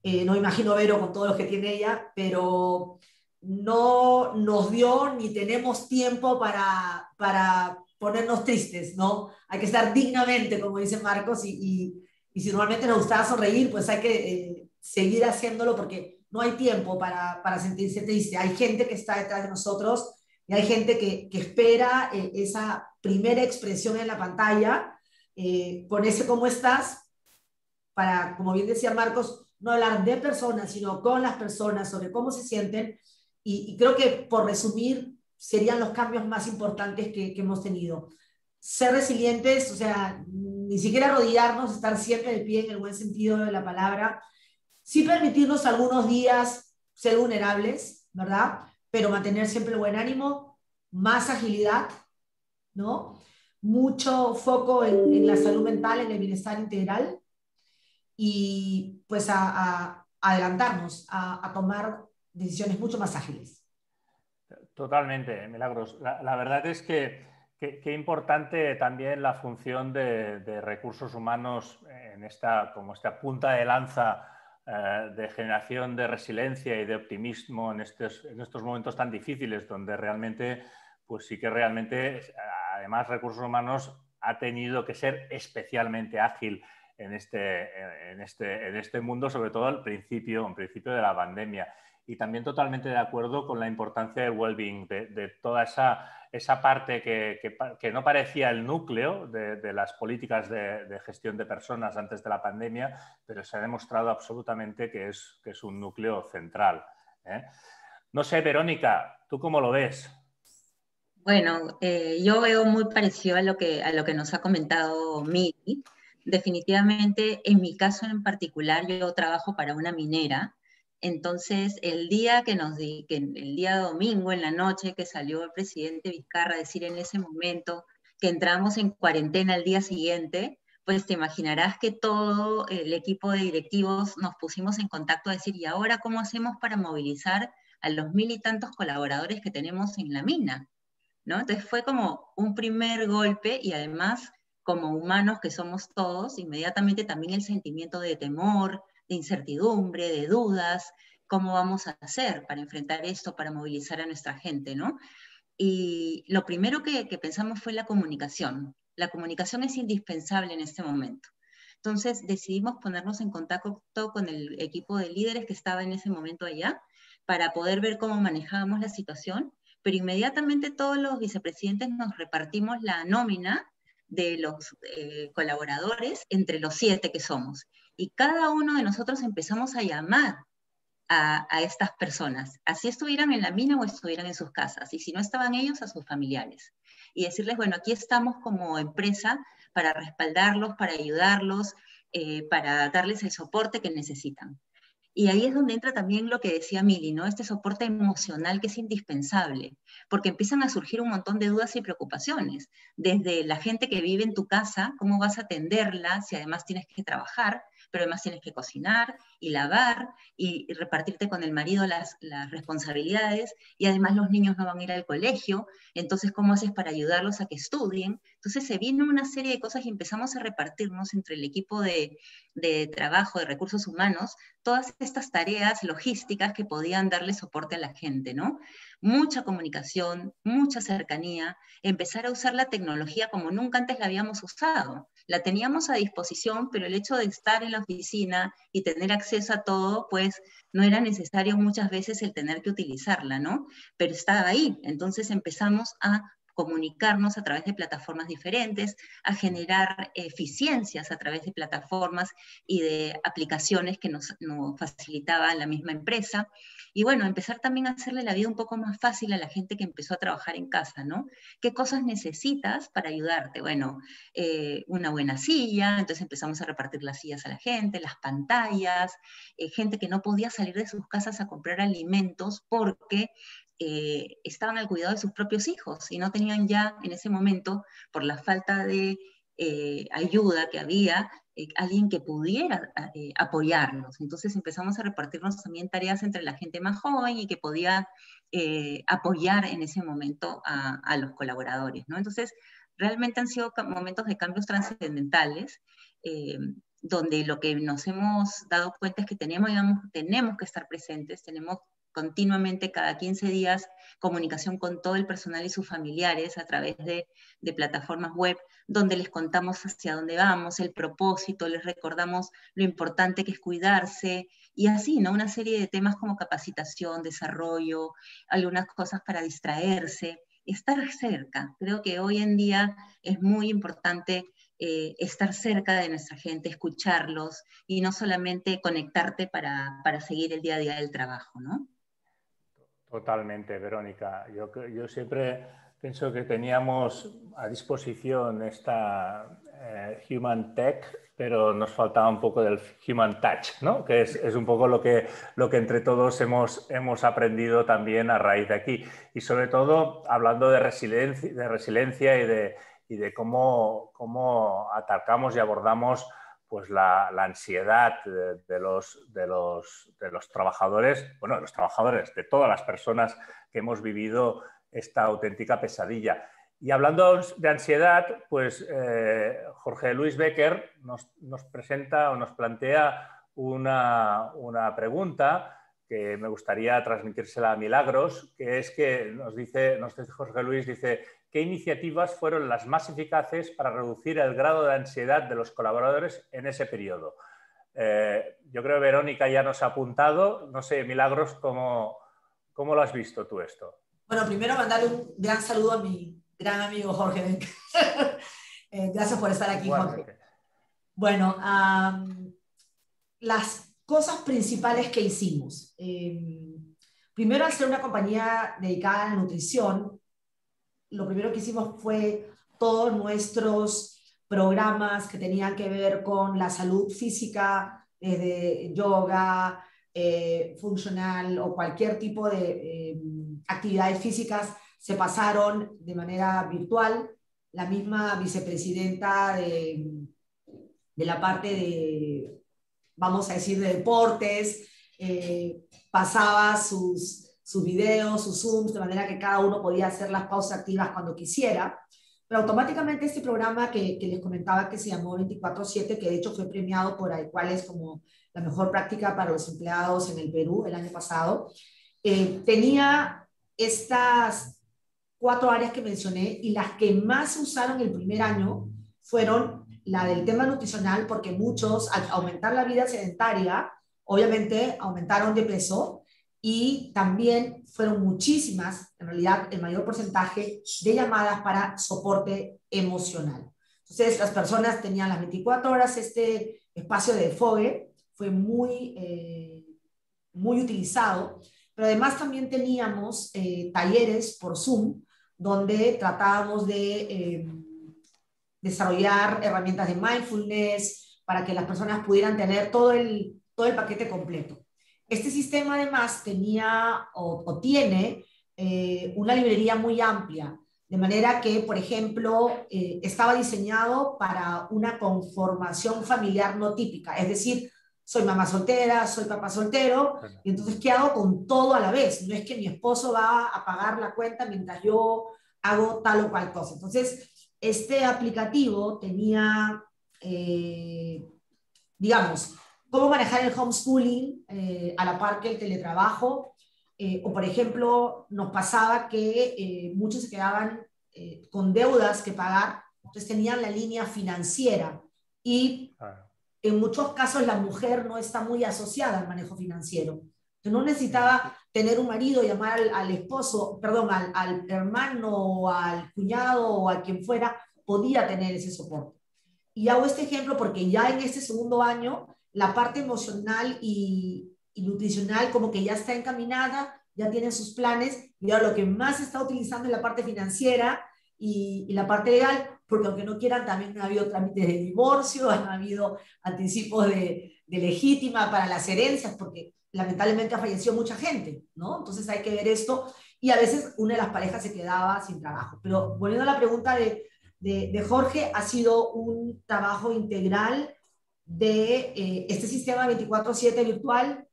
no imagino Vero con todos los que tiene ella, pero no nos dio ni tenemos tiempo para ponernos tristes, ¿no? Hay que estar dignamente, como dice Marcos, y si normalmente nos gustaba sonreír, pues hay que seguir haciéndolo porque no hay tiempo para sentirse triste. Hay gente que está detrás de nosotros y hay gente que espera esa primera expresión en la pantalla, con ese cómo estás, para, como bien decía Marcos, no hablar de personas, sino con las personas, sobre cómo se sienten. Y creo que, por resumir, serían los cambios más importantes que hemos tenido. Ser resilientes, o sea, ni siquiera arrodillarnos, estar siempre de pie en el buen sentido de la palabra. Sí permitirnos algunos días ser vulnerables, ¿verdad? Pero mantener siempre el buen ánimo, más agilidad, ¿no? Mucho foco en la salud mental, en el bienestar integral y pues a adelantarnos, a tomar decisiones mucho más ágiles. Totalmente, Milagros. La verdad es que importante también la función de recursos humanos en como esta punta de lanza de generación de resiliencia y de optimismo en estos momentos tan difíciles, donde realmente, pues sí que realmente, además, recursos humanos ha tenido que ser especialmente ágil en este mundo, sobre todo en principio de la pandemia. Y también totalmente de acuerdo con la importancia del well-being, de toda esa parte que no parecía el núcleo de las políticas de gestión de personas antes de la pandemia, pero se ha demostrado absolutamente que es un núcleo central, ¿eh? No sé, Verónica, ¿tú cómo lo ves? Bueno, yo veo muy parecido a lo que nos ha comentado Mili. Definitivamente, en mi caso en particular, yo trabajo para una minera. Entonces, el día el día domingo en la noche que salió el presidente Vizcarra a decir en ese momento que entramos en cuarentena al día siguiente, pues te imaginarás que todo el equipo de directivos nos pusimos en contacto a decir, ¿y ahora cómo hacemos para movilizar a los 1000 y tantos colaboradores que tenemos en la mina? ¿No? Entonces fue como un primer golpe y además, como humanos que somos todos, inmediatamente también el sentimiento de temor, de incertidumbre, de dudas, cómo vamos a hacer para enfrentar esto, para movilizar a nuestra gente, ¿no? Y lo primero que pensamos fue la comunicación. La comunicación es indispensable en este momento. Entonces decidimos ponernos en contacto con el equipo de líderes que estaba en ese momento allá para poder ver cómo manejábamos la situación, pero inmediatamente todos los vicepresidentes nos repartimos la nómina de los colaboradores entre los 7 que somos. Y cada uno de nosotros empezamos a llamar a estas personas, así estuvieran en la mina o estuvieran en sus casas, y si no estaban ellos, a sus familiares. Y decirles, bueno, aquí estamos como empresa para respaldarlos, para ayudarlos, para darles el soporte que necesitan. Y ahí es donde entra también lo que decía Mili, ¿no? Este soporte emocional que es indispensable, porque empiezan a surgir un montón de dudas y preocupaciones, desde la gente que vive en tu casa, cómo vas a atenderla si además tienes que trabajar, pero además tienes que cocinar y lavar y repartirte con el marido las responsabilidades, y además los niños no van a ir al colegio, entonces ¿cómo haces para ayudarlos a que estudien? Entonces se vino una serie de cosas y empezamos a repartirnos entre el equipo de trabajo, de recursos humanos, todas estas tareas logísticas que podían darle soporte a la gente, ¿no? Mucha comunicación, mucha cercanía, empezar a usar la tecnología como nunca antes la habíamos usado. La teníamos a disposición, pero el hecho de estar en la oficina y tener acceso a todo, pues no era necesario muchas veces el tener que utilizarla, ¿no? Pero estaba ahí. Entonces empezamos a comunicarnos a través de plataformas diferentes, a generar eficiencias a través de plataformas y de aplicaciones que nos facilitaba la misma empresa. Y bueno, empezar también a hacerle la vida un poco más fácil a la gente que empezó a trabajar en casa, ¿no? ¿Qué cosas necesitas para ayudarte? Bueno, una buena silla, entonces empezamos a repartir las sillas a la gente, las pantallas, gente que no podía salir de sus casas a comprar alimentos porque estaban al cuidado de sus propios hijos y no tenían ya en ese momento, por la falta de ayuda que había, alguien que pudiera apoyarlos. Entonces empezamos a repartirnos también tareas entre la gente más joven y que podía apoyar en ese momento a los colaboradores, ¿no? Entonces, realmente han sido momentos de cambios trascendentales, donde lo que nos hemos dado cuenta es que tenemos que estar presentes, tenemos continuamente, cada 15 días, comunicación con todo el personal y sus familiares a través de plataformas web, donde les contamos hacia dónde vamos, el propósito, les recordamos lo importante que es cuidarse, y así, ¿no? Una serie de temas como capacitación, desarrollo, algunas cosas para distraerse, estar cerca. Creo que hoy en día es muy importante estar cerca de nuestra gente, escucharlos, y no solamente conectarte para seguir el día a día del trabajo, ¿no? Totalmente, Verónica. Yo siempre pienso que teníamos a disposición esta Human Tech, pero nos faltaba un poco del Human Touch, ¿no? Que es un poco lo que entre todos hemos aprendido también a raíz de aquí. Y sobre todo hablando de resiliencia y de cómo atacamos y abordamos pues la ansiedad de los trabajadores, bueno, de los trabajadores, de todas las personas que hemos vivido esta auténtica pesadilla. Y hablando de ansiedad, pues Jorge Luis Becker nos presenta o nos plantea una pregunta que me gustaría transmitírsela a Milagros, que es que nos dice Jorge Luis, dice: ¿qué iniciativas fueron las más eficaces para reducir el grado de ansiedad de los colaboradores en ese periodo? Yo creo que Verónica ya nos ha apuntado. No sé, Milagros, ¿cómo lo has visto tú esto? Bueno, primero mandarle un gran saludo a mi gran amigo Jorge. Gracias por estar aquí, Jorge. Bueno, las cosas principales que hicimos. Primero, al ser una compañía dedicada a la nutrición, lo primero que hicimos fue todos nuestros programas que tenían que ver con la salud física, desde yoga, funcional o cualquier tipo de actividades físicas, se pasaron de manera virtual. La misma vicepresidenta de la parte de, vamos a decir, de deportes, pasaba sus videos, sus Zooms, de manera que cada uno podía hacer las pausas activas cuando quisiera. Pero automáticamente este programa que les comentaba, que se llamó 24/7, que de hecho fue premiado por Adecuales como la mejor práctica para los empleados en el Perú el año pasado, tenía estas 4 áreas que mencioné, y las que más se usaron el primer año fueron la del tema nutricional, porque muchos, al aumentar la vida sedentaria, obviamente aumentaron de peso, y también fueron muchísimas, en realidad el mayor porcentaje de llamadas para soporte emocional. Entonces las personas tenían las 24 horas este espacio de desfogue, fue muy utilizado, pero además también teníamos talleres por Zoom, donde tratábamos de desarrollar herramientas de mindfulness para que las personas pudieran tener todo el paquete completo. Este sistema además tenía o tiene una librería muy amplia De manera que, por ejemplo, estaba diseñado para una conformación familiar no típica. Es decir, soy mamá soltera, soy papá soltero, y entonces, ¿qué hago con todo a la vez? No es que mi esposo va a pagar la cuenta mientras yo hago tal o cual cosa. Entonces, este aplicativo tenía, digamos, cómo manejar el homeschooling a la par que el teletrabajo. O, por ejemplo, nos pasaba que muchos se quedaban con deudas que pagar, entonces tenían la línea financiera y en muchos casos la mujer no está muy asociada al manejo financiero. Entonces no necesitaba tener un marido, llamar al esposo, perdón, al hermano o al cuñado o a quien fuera, podía tener ese soporte. Y hago este ejemplo porque ya en este segundo año la parte emocional y nutricional como que ya está encaminada, ya tienen sus planes, y ahora lo que más se está utilizando es la parte financiera y la parte legal, porque aunque no quieran, también ha habido trámites de divorcio, han habido anticipos de legítima para las herencias, porque lamentablemente ha fallecido mucha gente, ¿no? Entonces hay que ver esto, y a veces una de las parejas se quedaba sin trabajo. Pero volviendo a la pregunta de Jorge, ha sido un trabajo integral de este sistema 24/7 virtual,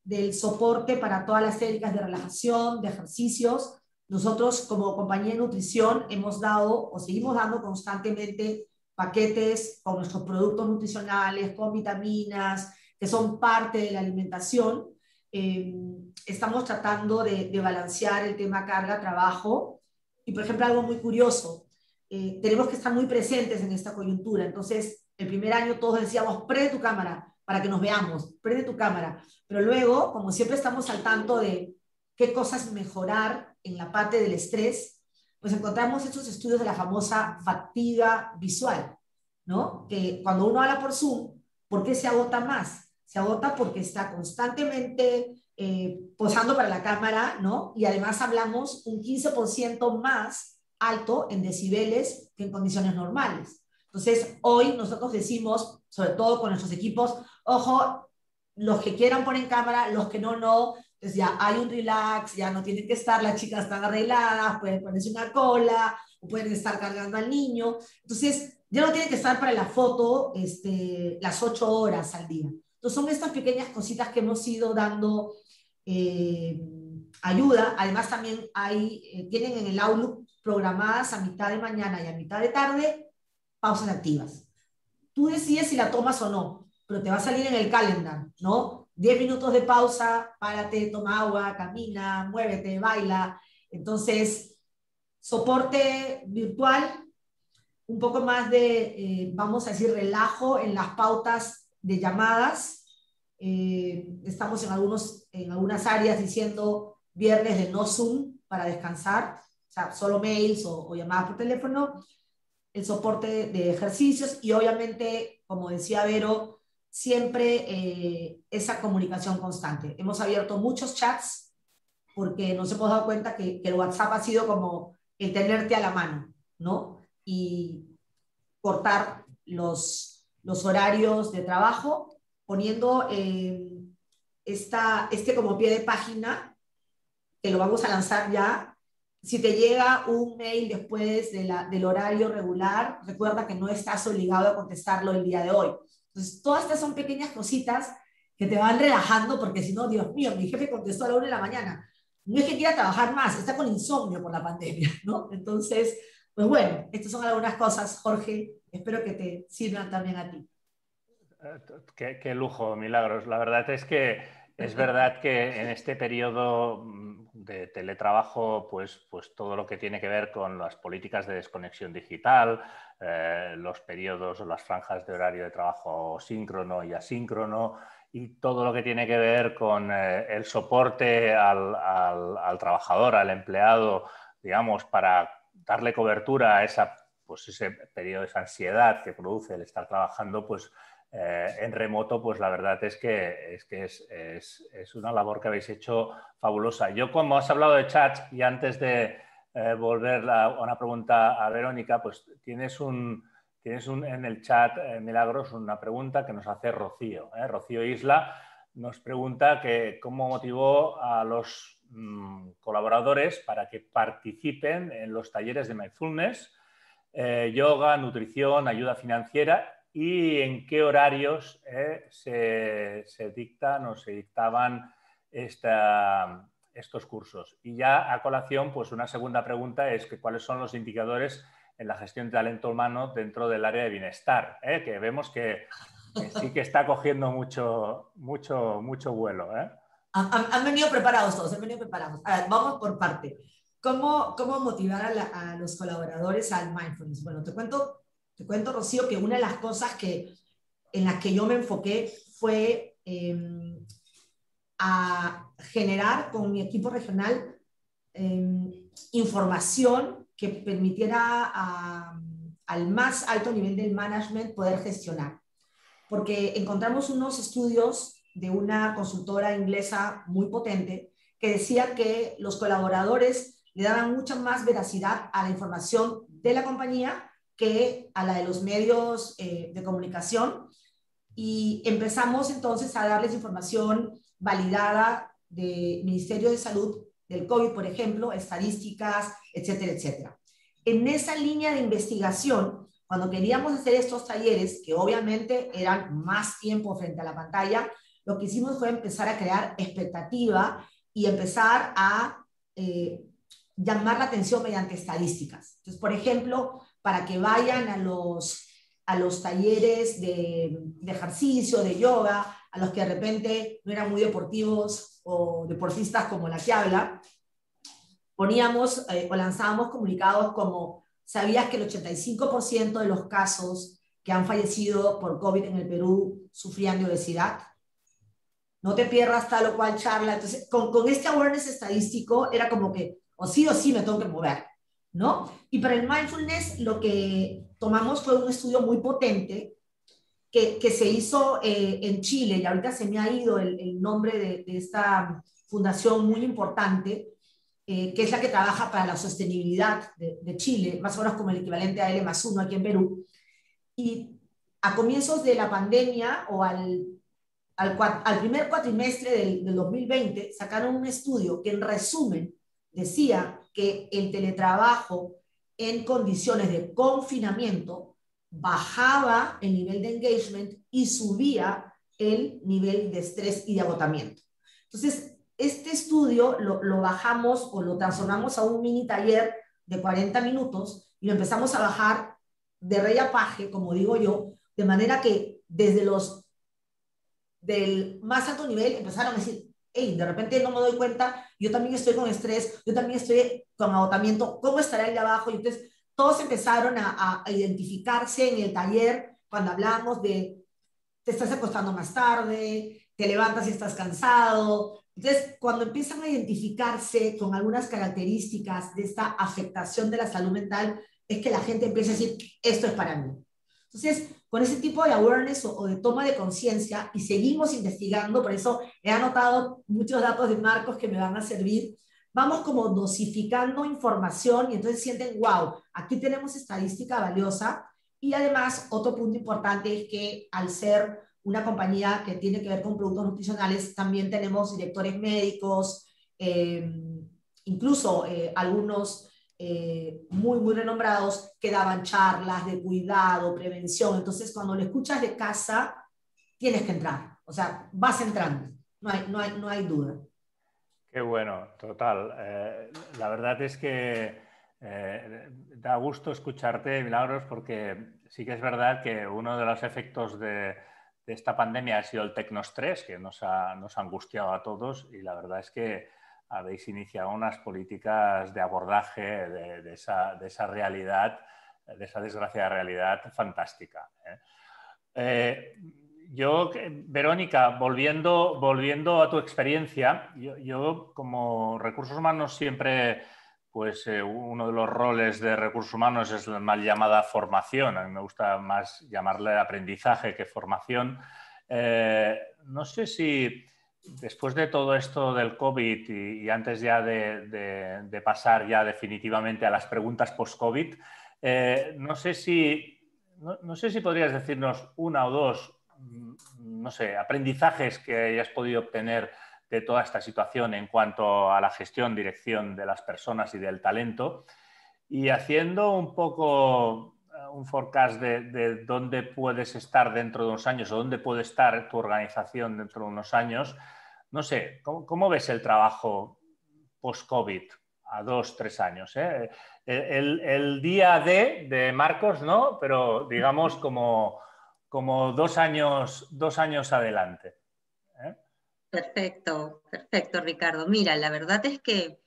del soporte para todas las técnicas de relajación, de ejercicios. Nosotros como compañía de nutrición hemos dado o seguimos dando constantemente paquetes con nuestros productos nutricionales, con vitaminas, que son parte de la alimentación. Estamos tratando de balancear el tema carga-trabajo. Y, por ejemplo, algo muy curioso, tenemos que estar muy presentes en esta coyuntura. Entonces, el primer año todos decíamos, prende tu cámara para que nos veamos, prende tu cámara. Pero luego, como siempre estamos al tanto de qué cosas mejorar en la parte del estrés, pues encontramos estos estudios de la famosa fatiga visual, ¿no? Que cuando uno habla por Zoom, ¿por qué se agota más? Se agota porque está constantemente posando para la cámara, ¿no? Y además hablamos un 15% más alto en decibeles que en condiciones normales. Entonces, hoy nosotros decimos, sobre todo con nuestros equipos, ojo, los que quieran poner en cámara, los que no, no. Entonces ya hay un relax, ya no tienen que estar, las chicas están arregladas, pueden ponerse una cola, o pueden estar cargando al niño. Entonces, ya no tienen que estar para la foto las 8 horas al día. Entonces, son estas pequeñas cositas que hemos ido dando ayuda. Además, también tienen en el Outlook programadas a mitad de mañana y a mitad de tarde pausas activas. Tú decides si la tomas o no, pero te va a salir en el calendar, ¿no? 10 minutos de pausa, párate, toma agua, camina, muévete, baila. Entonces, soporte virtual, un poco más de, vamos a decir, relajo en las pautas de llamadas. Estamos en algunas áreas diciendo viernes de no Zoom para descansar, o sea, solo mails o llamadas por teléfono. El soporte de ejercicios y obviamente, como decía Vero, siempre esa comunicación constante. Hemos abierto muchos chats porque nos hemos dado cuenta que el WhatsApp ha sido como el tenerte a la mano, ¿no? Y cortar los horarios de trabajo, poniendo como pie de página, que lo vamos a lanzar ya. Si te llega un mail después del horario regular, recuerda que no estás obligado a contestarlo el día de hoy. Entonces, todas estas son pequeñas cositas que te van relajando, porque si no, Dios mío, mi jefe contestó a la 1 de la mañana. No es que quiera trabajar más, está con insomnio por la pandemia, ¿no? Entonces, pues bueno, estas son algunas cosas, Jorge. Espero que te sirvan también a ti. Qué lujo, Milagros. La verdad es que es verdad que en este periodo de teletrabajo, pues todo lo que tiene que ver con las políticas de desconexión digital, los periodos o las franjas de horario de trabajo síncrono y asíncrono, y todo lo que tiene que ver con el soporte al trabajador, al empleado, digamos, para darle cobertura a ese periodo, esa ansiedad que produce el estar trabajando, pues en remoto, pues la verdad es que es una labor que habéis hecho fabulosa. Yo, como has hablado de chats, y antes de volver a una pregunta a Verónica, pues tienes en el chat, Milagros, una pregunta que nos hace Rocío. Rocío Isla nos pregunta que cómo motivó a los colaboradores para que participen en los talleres de mindfulness, yoga, nutrición, ayuda financiera y en qué horarios se dictan o se dictaban estos cursos. Y ya a colación, pues una segunda pregunta es que cuáles son los indicadores en la gestión de talento humano dentro del área de bienestar, que vemos que sí que está cogiendo mucho vuelo. Han venido preparados todos, han venido preparados. A ver, vamos por parte. ¿Cómo motivar a los colaboradores al mindfulness? Bueno, te cuento, Rocío, que una de las cosas en las que yo me enfoqué fue a generar con mi equipo regional información que permitiera al más alto nivel del management poder gestionar. Porque encontramos unos estudios de una consultora inglesa muy potente que decía que los colaboradores le daban mucha más veracidad a la información de la compañía que a la de los medios de comunicación, y empezamos entonces a darles información validada del Ministerio de Salud, del COVID, por ejemplo, estadísticas, etcétera, etcétera. En esa línea de investigación, cuando queríamos hacer estos talleres, que obviamente eran más tiempo frente a la pantalla, lo que hicimos fue empezar a crear expectativa y empezar a llamar la atención mediante estadísticas. Entonces, por ejemplo, para que vayan a los talleres de ejercicio, de yoga, a los que de repente no eran muy deportivos o deportistas como la que habla, poníamos o lanzábamos comunicados como: ¿sabías que el 85% de los casos que han fallecido por COVID en el Perú sufrían de obesidad? No te pierdas tal o cual charla. Entonces, con este awareness estadístico era como que o sí me tengo que mover, ¿no? Y para el mindfulness lo que tomamos fue un estudio muy potente que se hizo en Chile, y ahorita se me ha ido el nombre de esta fundación muy importante, que es la que trabaja para la sostenibilidad de Chile, más o menos como el equivalente a L+1 aquí en Perú. Y a comienzos de la pandemia o al primer cuatrimestre del 2020 sacaron un estudio que en resumen decía que el teletrabajo en condiciones de confinamiento bajaba el nivel de engagement y subía el nivel de estrés y de agotamiento. Entonces, este estudio lo bajamos o lo transformamos a un mini taller de 40 minutos y lo empezamos a bajar de rey a paje, como digo yo, de manera que desde del más alto nivel empezaron a decir: hey, de repente no me doy cuenta, yo también estoy con estrés, yo también estoy con agotamiento, ¿cómo estará el de abajo? Y entonces todos empezaron a identificarse en el taller cuando hablamos de te estás acostando más tarde, te levantas y estás cansado. Entonces, cuando empiezan a identificarse con algunas características de esta afectación de la salud mental, es que la gente empieza a decir: esto es para mí. Entonces, con ese tipo de awareness o de toma de conciencia, y seguimos investigando, por eso he anotado muchos datos de Marcos que me van a servir, vamos como dosificando información y entonces sienten: wow, aquí tenemos estadística valiosa. Y además, otro punto importante es que al ser una compañía que tiene que ver con productos nutricionales, también tenemos directores médicos, incluso algunos muy renombrados que daban charlas de cuidado, prevención. Entonces, cuando lo escuchas de casa, tienes que entrar. O sea, vas entrando. No hay duda. Qué bueno, total. La verdad es que da gusto escucharte, Milagros, porque sí que es verdad que uno de los efectos de esta pandemia ha sido el tecnoestrés, que nos ha angustiado a todos, y la verdad es que habéis iniciado unas políticas de abordaje de esa realidad, de esa desgraciada realidad fantástica. Verónica, volviendo a tu experiencia, yo como recursos humanos siempre, pues uno de los roles de recursos humanos es la mal llamada formación. A mí me gusta más llamarle aprendizaje que formación. No sé si después de todo esto del COVID y antes ya de pasar ya definitivamente a las preguntas post-COVID, no sé si podrías decirnos una o dos no sé, aprendizajes que hayas podido obtener de toda esta situación en cuanto a la gestión, dirección de las personas y del talento, y haciendo un poco un forecast de dónde puedes estar dentro de unos años o dónde puede estar tu organización dentro de unos años. No sé, ¿cómo ves el trabajo post-COVID a 2, 3 años? El día de Marcos, ¿no? Pero digamos como 2 años adelante. Perfecto, perfecto, Ricardo. Mira, la verdad es que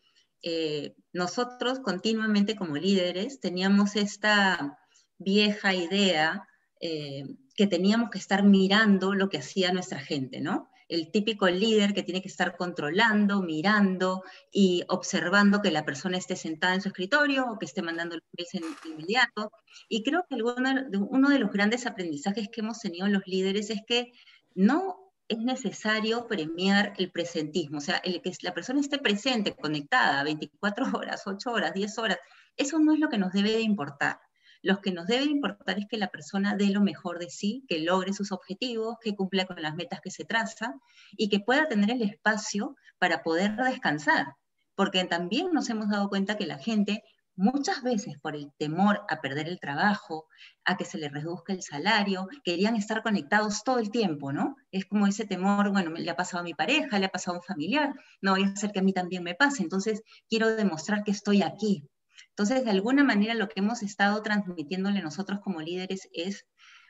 nosotros continuamente como líderes teníamos esta vieja idea que teníamos que estar mirando lo que hacía nuestra gente, ¿no? El típico líder que tiene que estar controlando, mirando y observando que la persona esté sentada en su escritorio o que esté mandando el mail en inmediato. Y creo que uno de los grandes aprendizajes que hemos tenido los líderes es que no es necesario premiar el presentismo, o sea, el que la persona esté presente, conectada, 24 horas, 8 horas, 10 horas, eso no es lo que nos debe de importar. Lo que nos debe importar es que la persona dé lo mejor de sí, que logre sus objetivos, que cumpla con las metas que se traza y que pueda tener el espacio para poder descansar. Porque también nos hemos dado cuenta que la gente, muchas veces por el temor a perder el trabajo, a que se les reduzca el salario, querían estar conectados todo el tiempo, ¿no? Es como ese temor, bueno, le ha pasado a mi pareja, le ha pasado a un familiar, no voy a hacer que a mí también me pase, entonces quiero demostrar que estoy aquí. Entonces, de alguna manera, lo que hemos estado transmitiéndole nosotros como líderes es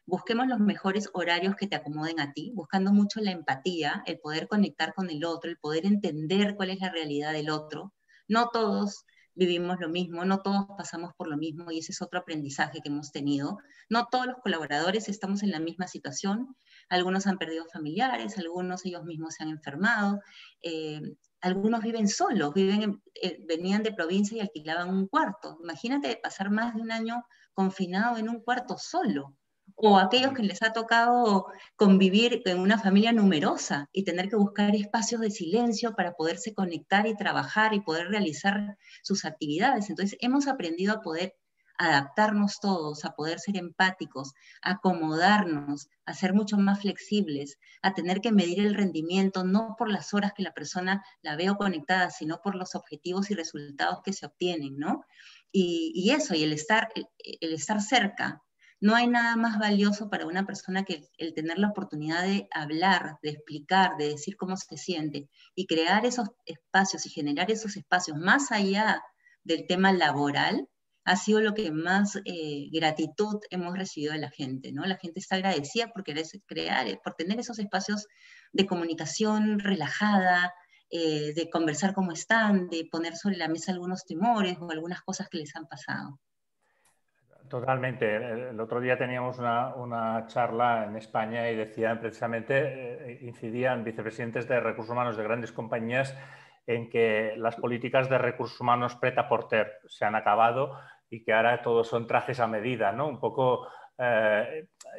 busquemos los mejores horarios que te acomoden a ti, buscando mucho la empatía, el poder conectar con el otro, el poder entender cuál es la realidad del otro. No todos vivimos lo mismo, no todos pasamos por lo mismo y ese es otro aprendizaje que hemos tenido. No todos los colaboradores estamos en la misma situación, algunos han perdido familiares, algunos ellos mismos se han enfermado, algunos viven solos, venían de provincia y alquilaban un cuarto. Imagínate pasar más de un año confinado en un cuarto solo. O aquellos que les ha tocado convivir en una familia numerosa y tener que buscar espacios de silencio para poderse conectar y trabajar y poder realizar sus actividades. Entonces hemos aprendido a poder adaptarnos todos, a poder ser empáticos, a acomodarnos, a ser mucho más flexibles, a tener que medir el rendimiento no por las horas que la persona la veo conectada, sino por los objetivos y resultados que se obtienen, ¿no? Y eso, y el estar cerca. No hay nada más valioso para una persona que el tener la oportunidad de hablar, de explicar, de decir cómo se siente y crear esos espacios y generar esos espacios más allá del tema laboral, ha sido lo que más gratitud hemos recibido de la gente, ¿no? La gente está agradecida por querer crear, por tener esos espacios de comunicación relajada, de conversar cómo están, de poner sobre la mesa algunos temores o algunas cosas que les han pasado. Totalmente. El otro día teníamos una charla en España y decían precisamente, incidían vicepresidentes de recursos humanos de grandes compañías en que las políticas de recursos humanos prêt-à-porter se han acabado y que ahora todos son trajes a medida, ¿no? Un poco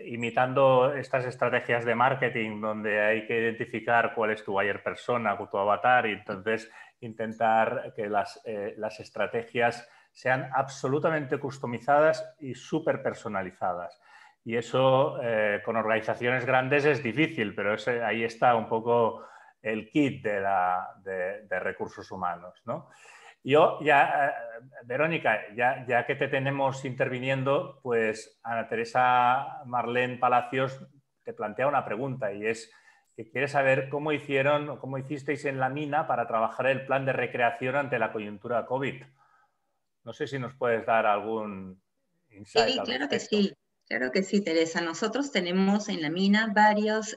imitando estas estrategias de marketing donde hay que identificar cuál es tu buyer persona, tu avatar y entonces intentar que las estrategias sean absolutamente customizadas y súper personalizadas. Y eso con organizaciones grandes es difícil, pero ahí está un poco el kit de recursos humanos, ¿no? Yo ya, Verónica, ya que te tenemos interviniendo, pues Ana Teresa Marlén Palacios te plantea una pregunta y es que quiere saber cómo hicisteis en la mina para trabajar el plan de recreación ante la coyuntura COVID. No sé si nos puedes dar algún insight. Sí, claro que sí, Teresa. Nosotros tenemos en la mina varios,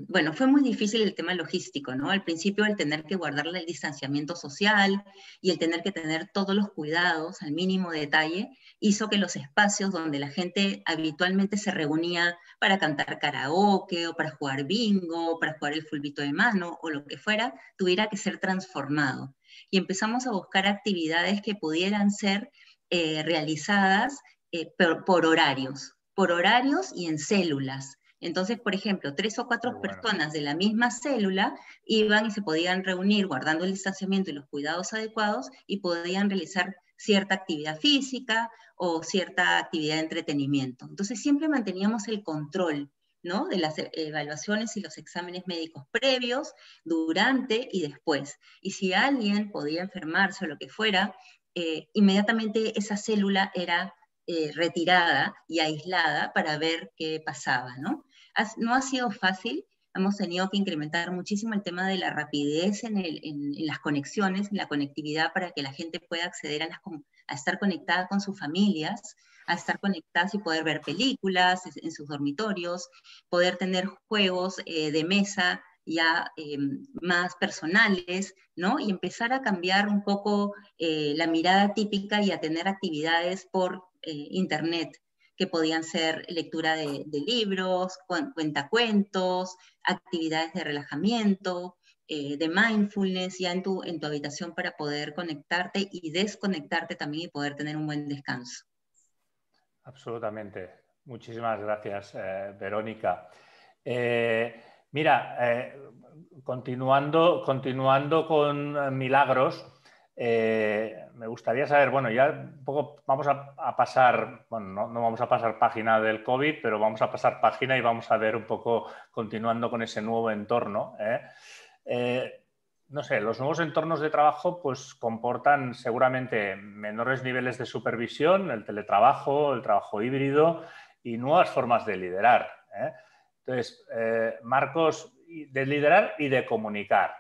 bueno, fue muy difícil el tema logístico, ¿no? Al principio el tener que guardarle el distanciamiento social y el tener que tener todos los cuidados al mínimo detalle, hizo que los espacios donde la gente habitualmente se reunía para cantar karaoke o para jugar bingo, o para jugar el fulbito de mano o lo que fuera, tuviera que ser transformado. Y empezamos a buscar actividades que pudieran ser realizadas por horarios y en células. Entonces, por ejemplo, 3 o 4 personas de la misma célula iban y se podían reunir guardando el distanciamiento y los cuidados adecuados y podían realizar cierta actividad física o cierta actividad de entretenimiento. Entonces, siempre manteníamos el control ¿no? De las evaluaciones y los exámenes médicos previos, durante y después. Y si alguien podía enfermarse o lo que fuera, inmediatamente esa célula era retirada y aislada para ver qué pasaba, ¿no? No ha sido fácil, hemos tenido que incrementar muchísimo el tema de la rapidez en las conexiones, en la conectividad, para que la gente pueda acceder a estar conectada con sus familias, a estar conectadas y poder ver películas en sus dormitorios, poder tener juegos de mesa ya más personales, ¿no? Y empezar a cambiar un poco la mirada típica y a tener actividades por internet, que podían ser lectura de libros, cuentacuentos, actividades de relajamiento, de mindfulness ya en tu habitación, para poder conectarte y desconectarte también y poder tener un buen descanso. Absolutamente. Muchísimas gracias, Verónica. Mira, continuando con Milagros, me gustaría saber, bueno, ya un poco vamos a pasar, bueno, no vamos a pasar página del COVID, pero vamos a pasar página y vamos a ver un poco, continuando con ese nuevo entorno. No sé, los nuevos entornos de trabajo pues comportan seguramente menores niveles de supervisión, el teletrabajo, el trabajo híbrido y nuevas formas de liderar. Entonces, Marcos, de liderar y de comunicar.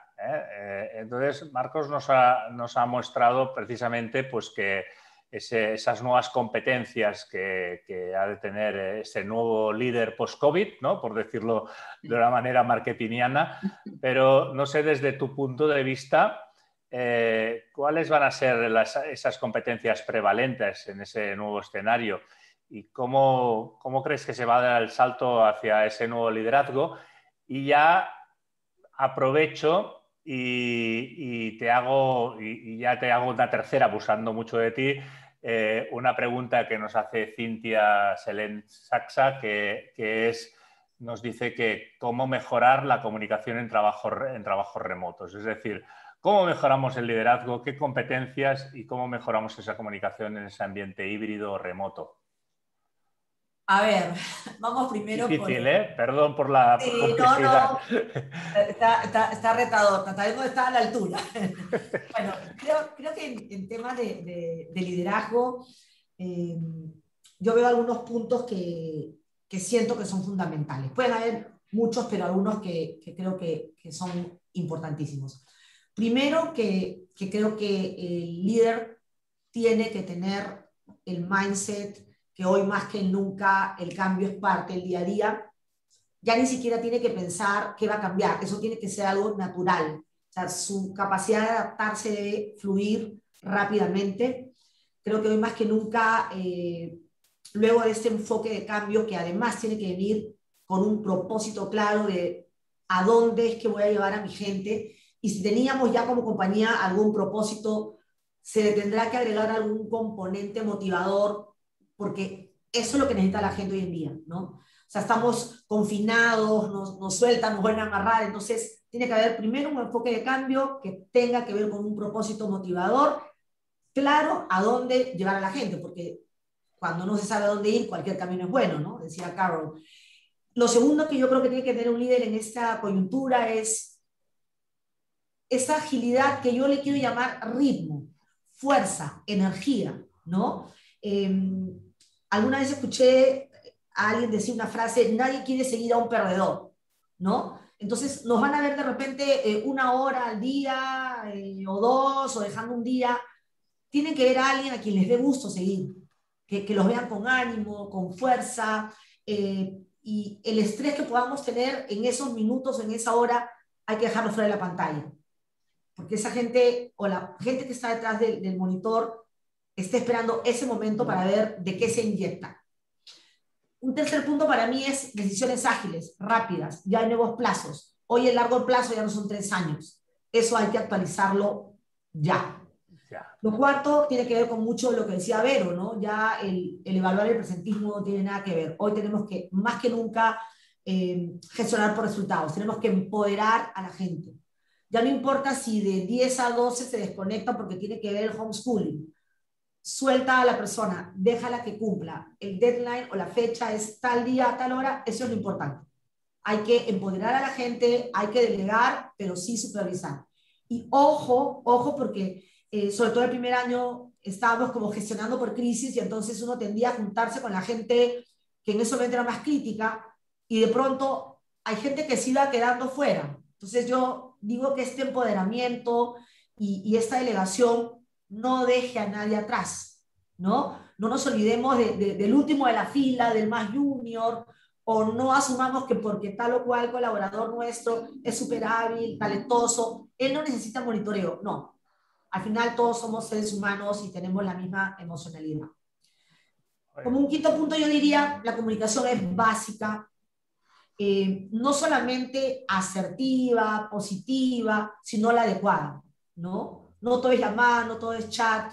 Entonces, Marcos nos ha mostrado precisamente pues, que esas nuevas competencias que ha de tener ese nuevo líder post-COVID, ¿no? Por decirlo de una manera marketingiana, pero no sé, desde tu punto de vista, ¿cuáles van a ser esas competencias prevalentes en ese nuevo escenario? ¿Y cómo crees que se va a dar el salto hacia ese nuevo liderazgo? Y ya aprovecho y ya te hago una tercera, abusando mucho de ti, una pregunta que nos hace Cintia Selén Saxa, que nos dice que cómo mejorar la comunicación en trabajos remotos. Es decir, cómo mejoramos el liderazgo, qué competencias y cómo mejoramos esa comunicación en ese ambiente híbrido o remoto. A ver, vamos primero difícil, Perdón por la complejidad. No. Está retador, trataremos de estar a la altura. Bueno, creo que en temas de liderazgo, yo veo algunos puntos que siento que son fundamentales. Pueden haber muchos, pero algunos que creo que son importantísimos. Primero, que creo que el líder tiene que tener el mindset que hoy más que nunca el cambio es parte del día a día. Ya ni siquiera tiene que pensar qué va a cambiar, eso tiene que ser algo natural. O sea, su capacidad de adaptarse debe fluir rápidamente. Creo que hoy más que nunca, luego de este enfoque de cambio, que además tiene que venir con un propósito claro de a dónde es que voy a llevar a mi gente, y si teníamos ya como compañía algún propósito, se le tendrá que agregar algún componente motivador, porque eso es lo que necesita la gente hoy en día, ¿no? O sea, estamos confinados, nos sueltan, nos vuelven a amarrar, entonces tiene que haber primero un enfoque de cambio que tenga que ver con un propósito motivador, claro, a dónde llevar a la gente, porque cuando no se sabe a dónde ir, cualquier camino es bueno, ¿no? Decía Carol. Lo segundo que yo creo que tiene que tener un líder en esta coyuntura es esa agilidad que yo le quiero llamar ritmo, fuerza, energía, ¿no? Alguna vez escuché a alguien decir una frase: nadie quiere seguir a un perdedor, ¿no? Entonces nos van a ver de repente 1 hora al día o 2, o dejando un día. Tienen que ver a alguien a quien les dé gusto seguir, que los vean con ánimo, con fuerza, y el estrés que podamos tener en esos minutos, en esa hora, hay que dejarlo fuera de la pantalla, porque esa gente o la gente que está detrás del monitor está esperando ese momento para ver de qué se inyecta. Un tercer punto para mí es decisiones ágiles, rápidas. Ya hay nuevos plazos. Hoy el largo plazo ya no son 3 años. Eso hay que actualizarlo ya. Lo cuarto tiene que ver con mucho lo que decía Vero, ¿no? Ya el evaluar el presentismo no tiene nada que ver. Hoy tenemos que, más que nunca, gestionar por resultados. Tenemos que empoderar a la gente. Ya no importa si de 10 a 12 se desconecta porque tiene que ver el homeschooling. Suelta a la persona, déjala que cumpla. El deadline o la fecha es tal día, a tal hora, eso es lo importante. hay que empoderar a la gente, hay que delegar, pero sí supervisar. Y ojo, ojo, porque sobre todo el primer año estábamos como gestionando por crisis y entonces uno tendía a juntarse con la gente que en ese momento era más crítica y de pronto hay gente que se iba quedando fuera. Entonces yo digo que este empoderamiento y esta delegación no deje a nadie atrás, ¿no? No nos olvidemos del último de la fila, del más junior, o no asumamos que porque tal o cual colaborador nuestro es súper hábil, talentoso, él no necesita monitoreo. No, al final todos somos seres humanos y tenemos la misma emocionalidad. Como un quinto punto yo diría, la comunicación es básica, no solamente asertiva, positiva, sino la adecuada, ¿no? No todo es llamada, no todo es chat,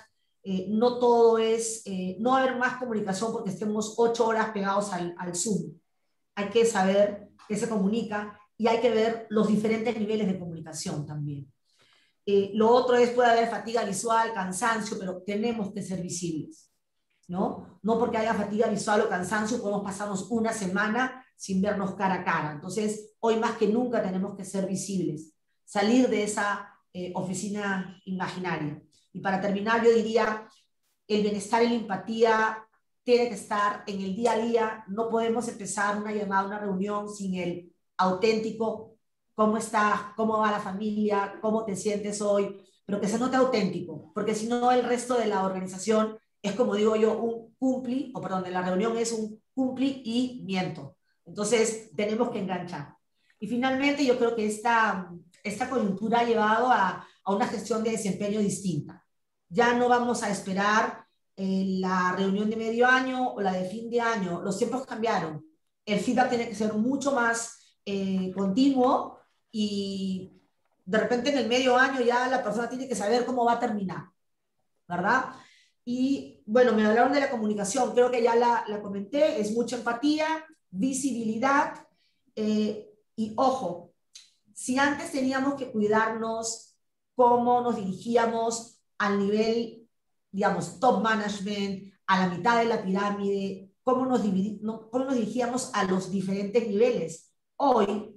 no todo es, no va a haber más comunicación porque estemos 8 horas pegados al Zoom. Hay que saber qué se comunica y hay que ver los diferentes niveles de comunicación también. Lo otro es, puede haber fatiga visual, cansancio, pero tenemos que ser visibles, ¿no? No porque haya fatiga visual o cansancio podemos pasarnos una semana sin vernos cara a cara. Entonces, hoy más que nunca tenemos que ser visibles, salir de esa oficina imaginaria. Y para terminar, yo diría, el bienestar y la empatía tiene que estar en el día a día. No podemos empezar una llamada, una reunión sin el auténtico, cómo estás, cómo va la familia, cómo te sientes hoy, pero que se note auténtico, porque si no el resto de la organización es, como digo yo, un cumpli, o perdón, de la reunión es un cumpli y miento. Entonces tenemos que enganchar. Y finalmente yo creo que esta coyuntura ha llevado a una gestión de desempeño distinta. Ya no vamos a esperar la reunión de medio año o la de fin de año. Los tiempos cambiaron. El feedback tiene que ser mucho más continuo y de repente en el medio año ya la persona tiene que saber cómo va a terminar, ¿verdad? Y bueno, me hablaron de la comunicación, creo que ya la comenté, es mucha empatía, visibilidad y ojo, si antes teníamos que cuidarnos cómo nos dirigíamos al nivel, digamos, top management, a la mitad de la pirámide, cómo nos dirigíamos a los diferentes niveles. Hoy,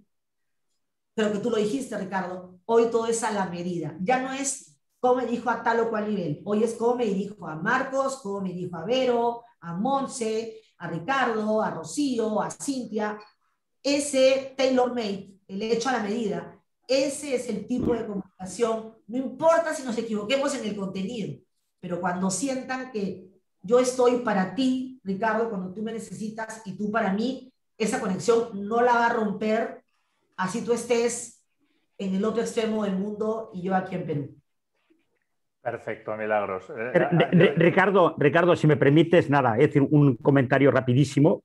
creo que tú lo dijiste, Ricardo, hoy todo es a la medida. Ya no es cómo me dirijo a tal o cual nivel. Hoy es cómo me dirijo a Marcos, cómo me dirijo a Vero, a Monse, a Ricardo, a Rocío, a Cintia. Ese tailor-made, el hecho a la medida, ese es el tipo de comunicación. No importa si nos equivoquemos en el contenido, pero cuando sientan que yo estoy para ti, Ricardo, cuando tú me necesitas y tú para mí, esa conexión no la va a romper así tú estés en el otro extremo del mundo y yo aquí en Perú. Perfecto, Milagros. Ricardo, si me permites, nada, es decir, un comentario rapidísimo.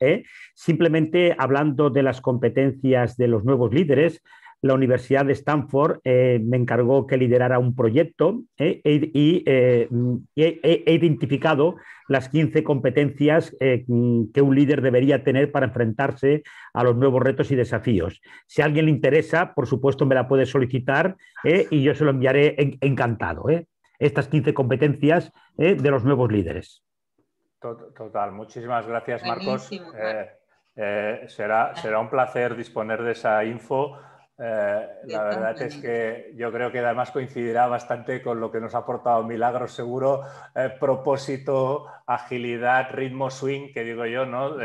Simplemente hablando de las competencias de los nuevos líderes, la Universidad de Stanford me encargó que liderara un proyecto y he identificado las 15 competencias que un líder debería tener para enfrentarse a los nuevos retos y desafíos. Si a alguien le interesa, por supuesto me la puede solicitar y yo se lo enviaré encantado. Estas 15 competencias de los nuevos líderes. Total, muchísimas gracias, Marcos. Será un placer disponer de esa info. La verdad es que yo creo que además coincidirá bastante con lo que nos ha aportado Milagros, seguro. Propósito, agilidad, ritmo, swing, que digo yo, ¿no?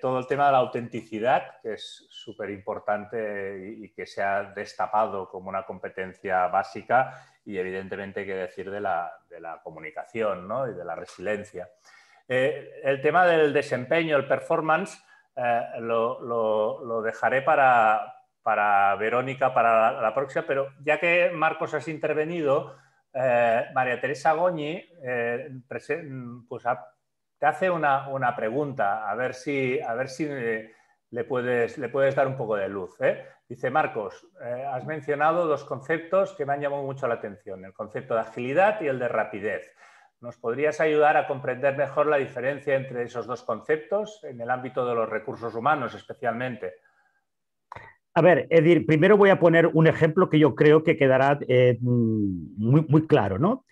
Todo el tema de la autenticidad, que es súper importante y que se ha destapado como una competencia básica, y evidentemente qué decir de la comunicación, ¿no? Y de la resiliencia. El tema del desempeño, el performance, lo dejaré para Verónica, para la próxima, pero ya que Marcos has intervenido, María Teresa Goñi pues te hace una pregunta, a ver si le puedes dar un poco de luz. Dice, Marcos, has mencionado dos conceptos que me han llamado mucho la atención, el concepto de agilidad y el de rapidez. ¿Nos podrías ayudar a comprender mejor la diferencia entre esos dos conceptos en el ámbito de los recursos humanos especialmente? A ver, es decir, primero voy a poner un ejemplo que yo creo que quedará muy claro, ¿no?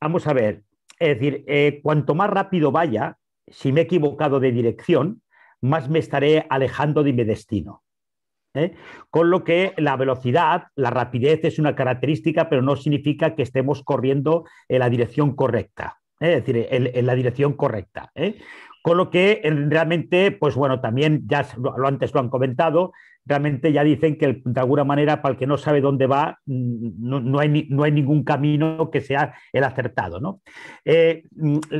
Vamos a ver, es decir, cuanto más rápido vaya, si me he equivocado de dirección, más me estaré alejando de mi destino. Con lo que la velocidad, la rapidez es una característica, pero no significa que estemos corriendo en la dirección correcta, es decir, en la dirección correcta. Con lo que realmente, pues bueno, también ya antes lo han comentado, realmente ya dicen que de alguna manera para el que no sabe dónde va, no hay ningún camino que sea el acertado, ¿no?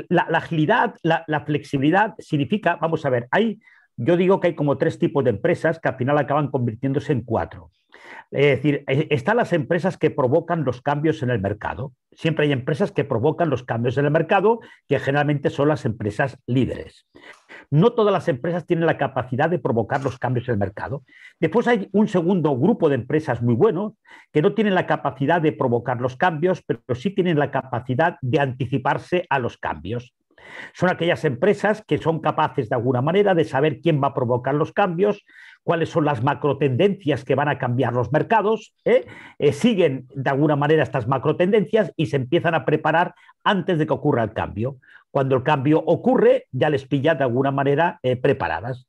La agilidad, la flexibilidad significa, vamos a ver, yo digo que hay como 3 tipos de empresas que al final acaban convirtiéndose en 4. Es decir, están las empresas que provocan los cambios en el mercado. Siempre hay empresas que provocan los cambios en el mercado, que generalmente son las empresas líderes. No todas las empresas tienen la capacidad de provocar los cambios en el mercado. Después hay un segundo grupo de empresas muy bueno que no tienen la capacidad de provocar los cambios, pero sí tienen la capacidad de anticiparse a los cambios. Son aquellas empresas que son capaces de alguna manera de saber quién va a provocar los cambios, cuáles son las macrotendencias que van a cambiar los mercados, siguen de alguna manera estas macrotendencias y se empiezan a preparar antes de que ocurra el cambio. Cuando el cambio ocurre, ya les pilla de alguna manera preparadas.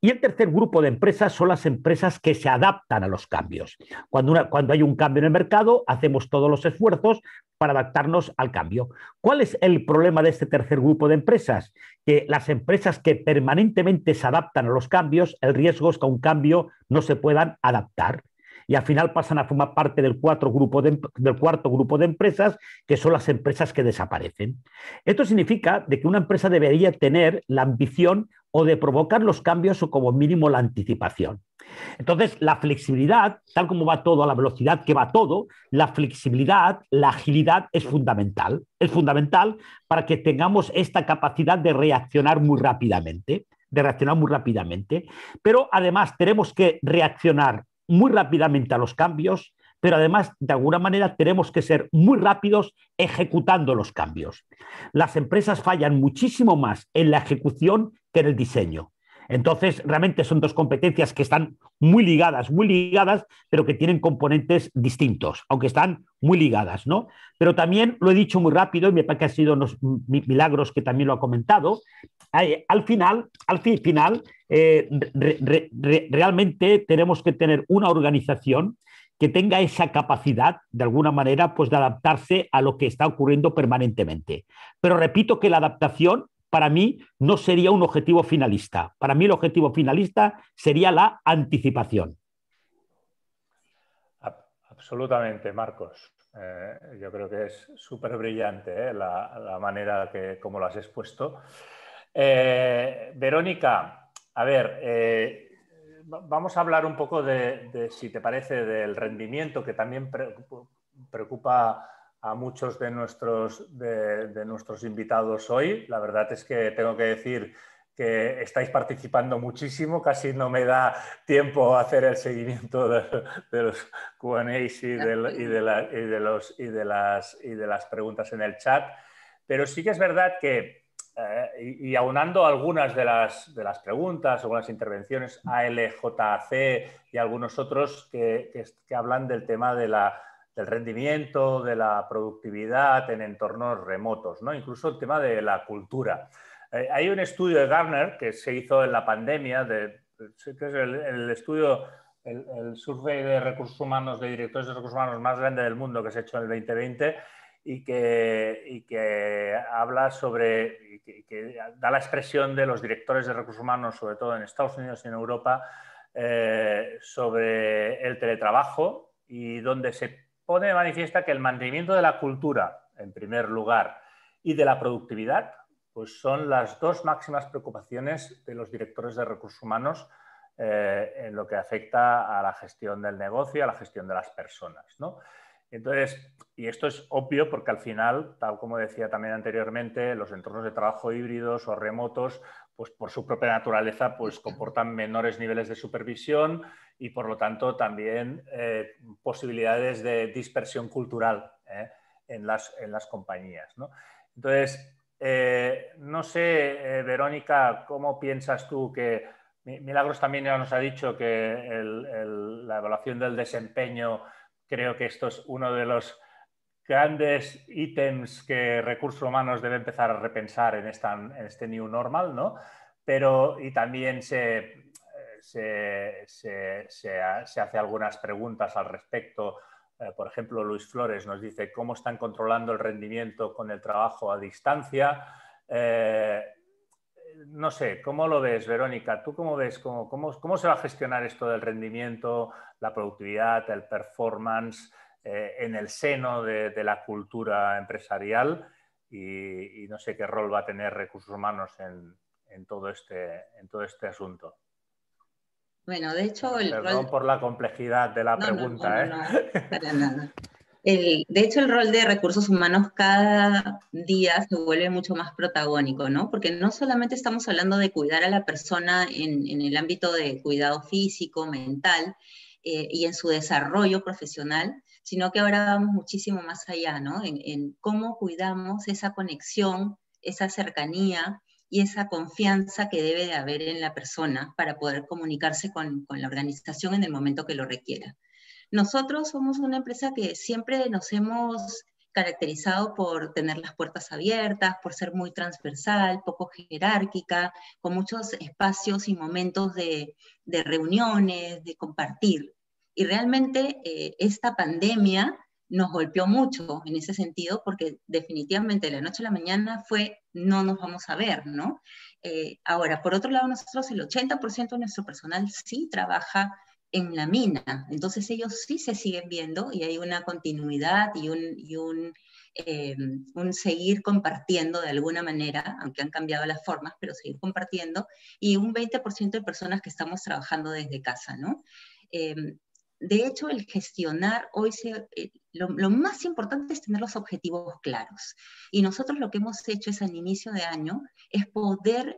Y el tercer grupo de empresas son las empresas que se adaptan a los cambios. Cuando hay un cambio en el mercado, hacemos todos los esfuerzos para adaptarnos al cambio. ¿Cuál es el problema de este tercer grupo de empresas? Que las empresas que permanentemente se adaptan a los cambios, el riesgo es que a un cambio no se puedan adaptar. Y al final pasan a formar parte del cuarto grupo de empresas, que son las empresas que desaparecen. Esto significa de que una empresa debería tener la ambición o de provocar los cambios o como mínimo la anticipación. Entonces, la flexibilidad, tal como va todo a la velocidad que va todo, la flexibilidad, la agilidad es fundamental. Es fundamental para que tengamos esta capacidad de reaccionar muy rápidamente. Pero además tenemos que reaccionar muy rápidamente a los cambios, pero además, de alguna manera, tenemos que ser muy rápidos ejecutando los cambios. Las empresas fallan muchísimo más en la ejecución que en el diseño. Entonces, realmente son 2 competencias que están muy ligadas, pero que tienen componentes distintos, aunque están muy ligadas, ¿no? Pero también lo he dicho muy rápido, y me parece que ha sido Milagros que también lo ha comentado. Al final, realmente tenemos que tener una organización que tenga esa capacidad, de alguna manera, pues de adaptarse a lo que está ocurriendo permanentemente. Pero repito que la adaptación, para mí, no sería un objetivo finalista. Para mí el objetivo finalista sería la anticipación. Absolutamente, Marcos. Yo creo que es súper brillante la manera como lo has expuesto. Verónica, a ver, vamos a hablar un poco si te parece, del rendimiento, que también preocupa a muchos de nuestros invitados hoy. La verdad es que tengo que decir que estáis participando muchísimo, casi no me da tiempo a hacer el seguimiento de los Q&As y de las preguntas en el chat, pero sí que es verdad que, y aunando algunas de las preguntas, algunas intervenciones, ALJC y algunos otros que hablan del tema del rendimiento, de la productividad en entornos remotos, ¿no? Incluso el tema de la cultura. Hay un estudio de Gartner que se hizo en la pandemia, que es el estudio, el survey de recursos humanos, de directores de recursos humanos más grande del mundo que se ha hecho en el 2020 y que habla sobre, que da la expresión de los directores de recursos humanos, sobre todo en Estados Unidos y en Europa, sobre el teletrabajo, y donde se pone de manifiesta que el mantenimiento de la cultura, en primer lugar, y de la productividad, pues son las 2 máximas preocupaciones de los directores de recursos humanos en lo que afecta a la gestión del negocio y a la gestión de las personas, ¿no? Entonces, y esto es obvio porque al final, tal como decía también anteriormente, los entornos de trabajo híbridos o remotos, pues por su propia naturaleza, pues comportan menores niveles de supervisión y por lo tanto también posibilidades de dispersión cultural en las compañías, ¿no? Entonces, no sé, Verónica, ¿cómo piensas tú que Milagros también ya nos ha dicho que la evaluación del desempeño, creo que esto es uno de los grandes ítems que recursos humanos debe empezar a repensar en este new normal, ¿no? y también se hace algunas preguntas al respecto. Por ejemplo, Luis Flores nos dice cómo están controlando el rendimiento con el trabajo a distancia. No sé, ¿cómo lo ves, Verónica? ¿Tú cómo ves? ¿Cómo se va a gestionar esto del rendimiento, la productividad, el performance en el seno de la cultura empresarial? Y no sé qué rol va a tener recursos humanos en todo este asunto. Bueno, de hecho, Perdón por la complejidad de la pregunta. No, para nada. De hecho, el rol de recursos humanos cada día se vuelve mucho más protagónico, ¿no? Porque no solamente estamos hablando de cuidar a la persona en el ámbito de cuidado físico, mental y en su desarrollo profesional, sino que ahora vamos muchísimo más allá, ¿no? En cómo cuidamos esa conexión, esa cercanía y esa confianza que debe de haber en la persona para poder comunicarse con la organización en el momento que lo requiera. Nosotros somos una empresa que siempre nos hemos caracterizado por tener las puertas abiertas, por ser muy transversal, poco jerárquica, con muchos espacios y momentos de reuniones, de compartir. Y realmente esta pandemia nos golpeó mucho en ese sentido, porque definitivamente de la noche a la mañana no nos vamos a ver, ¿no? Ahora, por otro lado, nosotros el 80% de nuestro personal sí trabaja en la mina, entonces ellos sí se siguen viendo y hay una continuidad y un seguir compartiendo de alguna manera, aunque han cambiado las formas, pero seguir compartiendo, y un 20% de personas que estamos trabajando desde casa, ¿no? De hecho, el gestionar hoy, lo más importante es tener los objetivos claros. Y nosotros lo que hemos hecho es al inicio de año, es poder,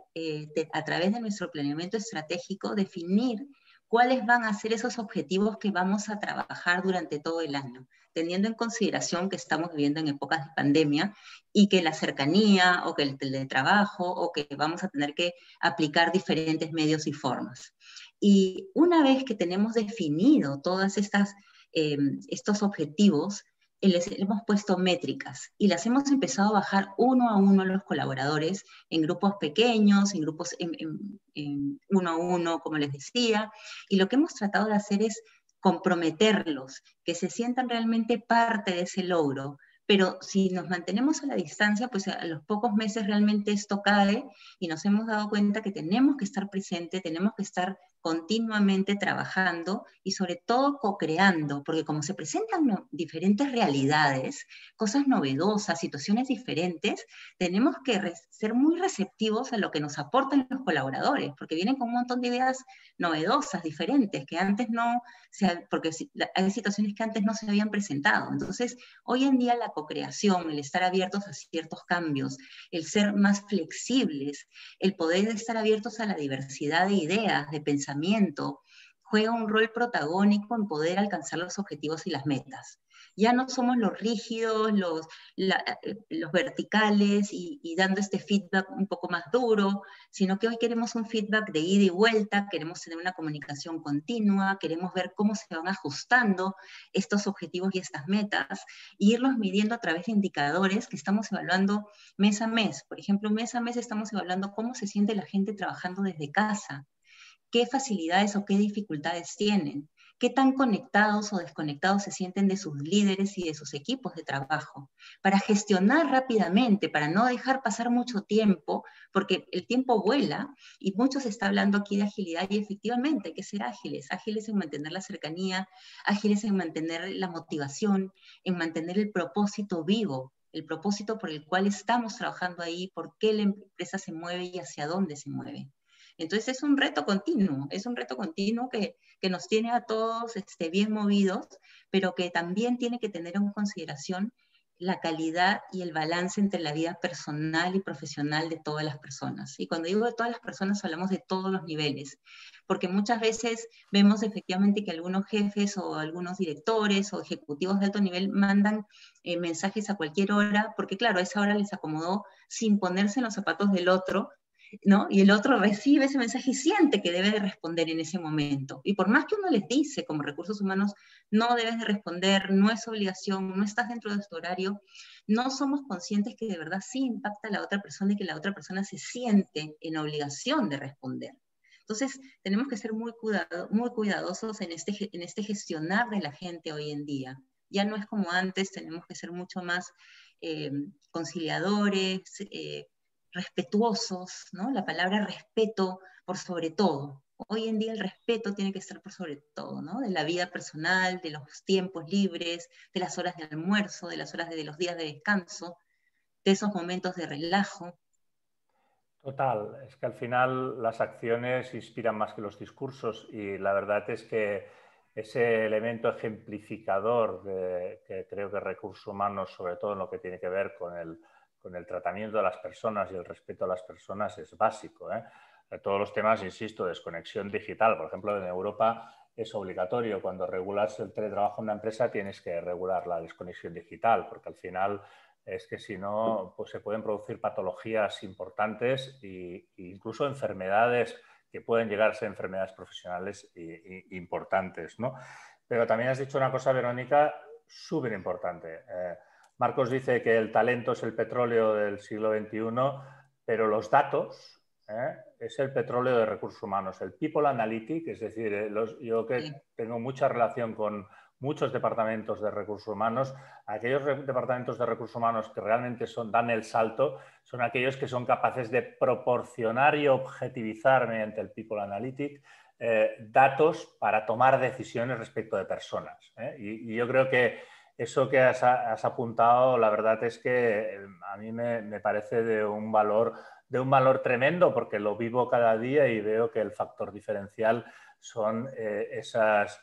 a través de nuestro planeamiento estratégico, definir cuáles van a ser esos objetivos que vamos a trabajar durante todo el año, teniendo en consideración que estamos viviendo en épocas de pandemia y que la cercanía o que el teletrabajo o que vamos a tener que aplicar diferentes medios y formas. Y una vez que tenemos definido todas estos objetivos, les hemos puesto métricas y las hemos empezado a bajar uno a uno a los colaboradores en grupos pequeños, en grupos en uno a uno, como les decía, y lo que hemos tratado de hacer es comprometerlos, que se sientan realmente parte de ese logro. Pero si nos mantenemos a la distancia, pues a los pocos meses realmente esto cae y nos hemos dado cuenta que tenemos que estar presentes, tenemos que estar continuamente trabajando y sobre todo co-creando, porque como se presentan diferentes realidades, cosas novedosas, situaciones diferentes, tenemos que ser muy receptivos a lo que nos aportan los colaboradores, porque vienen con un montón de ideas novedosas, diferentes, que antes no, porque hay situaciones que antes no se habían presentado. Entonces, hoy en día la co-creación, el estar abiertos a ciertos cambios, el ser más flexibles, el poder estar abiertos a la diversidad de ideas, de pensamiento, juega un rol protagónico en poder alcanzar los objetivos y las metas. Ya no somos los rígidos, los verticales y dando este feedback un poco más duro, sino que hoy queremos un feedback de ida y vuelta, queremos tener una comunicación continua, queremos ver cómo se van ajustando estos objetivos y estas metas, y irlos midiendo a través de indicadores que estamos evaluando mes a mes. Por ejemplo, mes a mes estamos evaluando cómo se siente la gente trabajando desde casa, qué facilidades o qué dificultades tienen, qué tan conectados o desconectados se sienten de sus líderes y de sus equipos de trabajo, para gestionar rápidamente, para no dejar pasar mucho tiempo, porque el tiempo vuela y mucho se está hablando aquí de agilidad y efectivamente hay que ser ágiles, ágiles en mantener la cercanía, ágiles en mantener la motivación, en mantener el propósito vivo, el propósito por el cual estamos trabajando ahí, por qué la empresa se mueve y hacia dónde se mueve. Entonces es un reto continuo que nos tiene a todos bien movidos, pero que también tiene que tener en consideración la calidad y el balance entre la vida personal y profesional de todas las personas. Y cuando digo de todas las personas, hablamos de todos los niveles, porque muchas veces vemos efectivamente que algunos jefes o algunos directores o ejecutivos de alto nivel mandan mensajes a cualquier hora, porque claro, a esa hora les acomodó sin ponerse en los zapatos del otro, ¿no? Y el otro recibe ese mensaje y siente que debe de responder en ese momento. Y por más que uno les dice como recursos humanos, no debes de responder, no es obligación, no estás dentro de tu horario, no somos conscientes que de verdad sí impacta a la otra persona y que la otra persona se siente en obligación de responder. Entonces, tenemos que ser muy cuidadosos en este gestionar de la gente hoy en día. Ya no es como antes, tenemos que ser mucho más conciliadores, respetuosos, ¿no? La palabra respeto por sobre todo. Hoy en día el respeto tiene que estar por sobre todo, ¿no? De la vida personal, de los tiempos libres, de las horas de almuerzo, de las horas de los días de descanso, de esos momentos de relajo. Total, es que al final las acciones inspiran más que los discursos y la verdad es que ese elemento ejemplificador que creo que recursos humanos, sobre todo en lo que tiene que ver con el tratamiento de las personas y el respeto a las personas, es básico, ¿eh? Todos los temas, insisto, desconexión digital, por ejemplo, en Europa es obligatorio. Cuando regulas el teletrabajo en una empresa tienes que regular la desconexión digital, porque al final es que si no, pues se pueden producir patologías importantes e incluso enfermedades que pueden llegar a ser enfermedades profesionales importantes, ¿no? Pero también has dicho una cosa, Verónica, súper importante. Marcos dice que el talento es el petróleo del siglo XXI, pero los datos es el petróleo de recursos humanos. El People Analytics, es decir, yo que tengo mucha relación con muchos departamentos de recursos humanos, aquellos departamentos de recursos humanos que realmente dan el salto son aquellos que son capaces de proporcionar y objetivizar mediante el People Analytics datos para tomar decisiones respecto de personas. Y yo creo que eso que has apuntado, la verdad es que a mí me parece de un valor tremendo, porque lo vivo cada día y veo que el factor diferencial son esos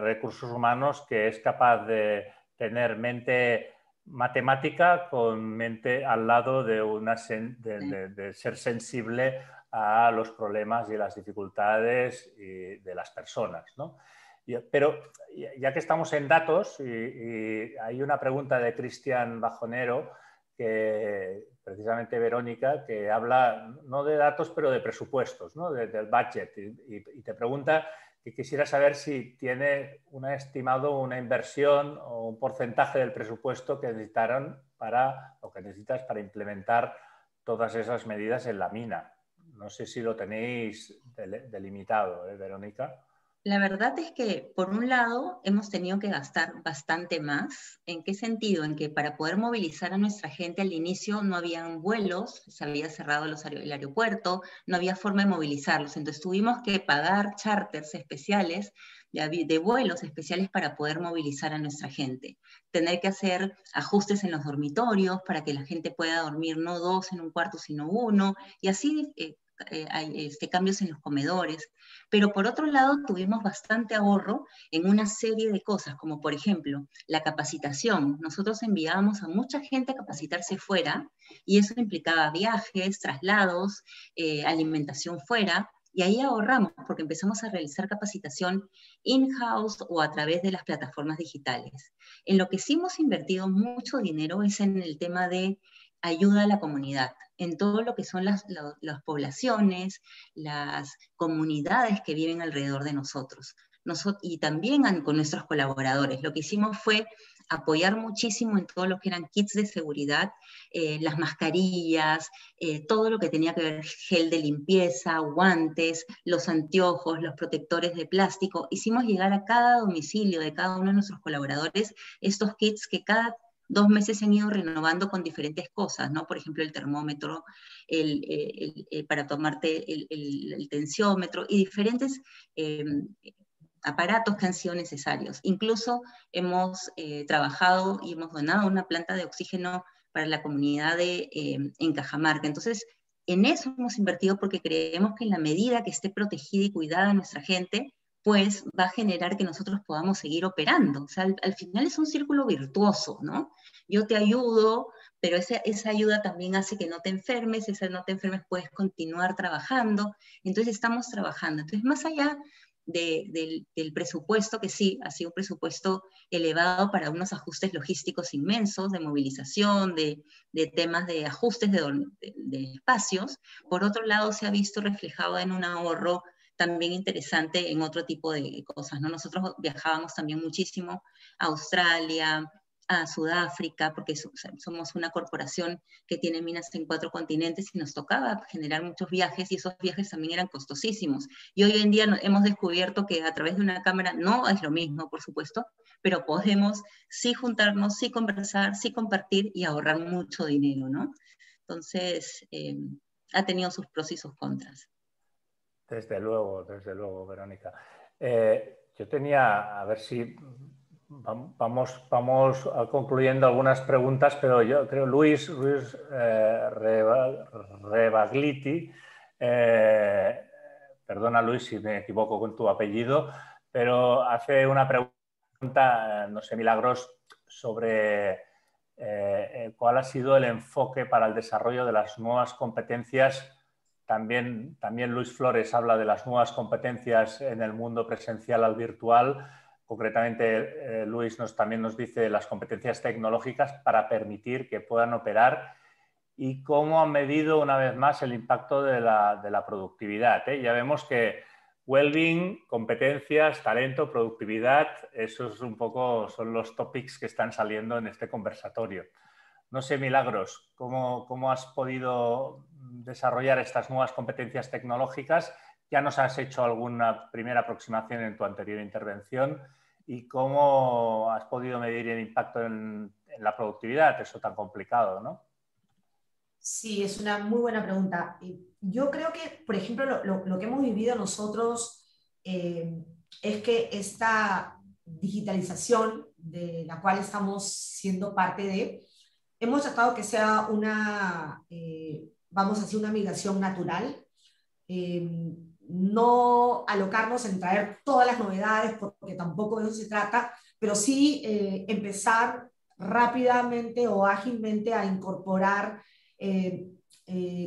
recursos humanos que es capaz de tener mente matemática con mente al lado de ser sensible a los problemas y las dificultades de las personas, ¿no? Pero ya que estamos en datos, y hay una pregunta de Cristian Bajonero, que precisamente Verónica, que habla no de datos, pero de presupuestos, ¿no? Del budget, y te pregunta que quisiera saber si tiene un estimado, una inversión o un porcentaje del presupuesto que necesitaron o que necesitas para implementar todas esas medidas en la mina. No sé si lo tenéis delimitado, Verónica. La verdad es que, por un lado, hemos tenido que gastar bastante más. ¿En qué sentido? En que para poder movilizar a nuestra gente al inicio no habían vuelos, se había cerrado el aeropuerto, no había forma de movilizarlos. Entonces tuvimos que pagar charters especiales, de vuelos especiales para poder movilizar a nuestra gente. Tener que hacer ajustes en los dormitorios para que la gente pueda dormir no 2 en un cuarto, sino 1, y así hay cambios en los comedores. Pero por otro lado tuvimos bastante ahorro en una serie de cosas, como por ejemplo la capacitación. Nosotros enviábamos a mucha gente a capacitarse fuera y eso implicaba viajes, traslados, alimentación fuera, y ahí ahorramos porque empezamos a realizar capacitación in-house o a través de las plataformas digitales. En lo que sí hemos invertido mucho dinero es en el tema de ayuda a la comunidad, en todo lo que son las poblaciones, las comunidades que viven alrededor de nosotros. Y también con nuestros colaboradores. Lo que hicimos fue apoyar muchísimo en todo lo que eran kits de seguridad, las mascarillas, todo lo que tenía que ver gel de limpieza, guantes, los anteojos, los protectores de plástico. Hicimos llegar a cada domicilio de cada uno de nuestros colaboradores estos kits que cada 2 meses se han ido renovando con diferentes cosas, ¿no? Por ejemplo, el termómetro, para tomarte el tensiómetro y diferentes aparatos que han sido necesarios. Incluso hemos trabajado y hemos donado una planta de oxígeno para la comunidad en Cajamarca. Entonces, en eso hemos invertido porque creemos que en la medida que esté protegida y cuidada nuestra gente, pues va a generar que nosotros podamos seguir operando. O sea, al final es un círculo virtuoso, ¿no? Yo te ayudo, pero esa ayuda también hace que no te enfermes, puedes continuar trabajando, entonces estamos trabajando. Entonces, más allá del presupuesto, que sí, ha sido un presupuesto elevado para unos ajustes logísticos inmensos, de movilización, de temas de ajustes de espacios. Por otro lado, se ha visto reflejado en un ahorro también interesante en otro tipo de cosas, ¿no? Nosotros viajábamos también muchísimo a Australia, a Sudáfrica, porque somos una corporación que tiene minas en 4 continentes y nos tocaba generar muchos viajes y esos viajes también eran costosísimos. Y hoy en día hemos descubierto que a través de una cámara no es lo mismo, por supuesto, pero podemos sí juntarnos, sí conversar, sí compartir y ahorrar mucho dinero, ¿no? Entonces, ha tenido sus pros y sus contras. Desde luego, Verónica. Yo tenía, a ver si vamos concluyendo algunas preguntas, pero yo creo Luis Rebagliti, perdona Luis si me equivoco con tu apellido, pero hace una pregunta, no sé, Milagros, sobre cuál ha sido el enfoque para el desarrollo de las nuevas competencias. También Luis Flores habla de las nuevas competencias en el mundo presencial al virtual. Concretamente, Luis también nos dice las competencias tecnológicas para permitir que puedan operar y cómo han medido una vez más el impacto de la productividad. Ya vemos que well-being, competencias, talento, productividad, esos un poco son los topics que están saliendo en este conversatorio. No sé, Milagros, ¿cómo has podido desarrollar estas nuevas competencias tecnológicas? Ya nos has hecho alguna primera aproximación en tu anterior intervención. ¿Y cómo has podido medir el impacto en la productividad? Eso tan complicado, ¿no? Sí, es una muy buena pregunta. Yo creo que, por ejemplo, lo que hemos vivido nosotros es que esta digitalización de la cual estamos siendo parte de, hemos tratado que sea vamos a decir, una migración natural. No alocarnos en traer todas las novedades, porque tampoco de eso se trata, pero sí empezar rápidamente o ágilmente a incorporar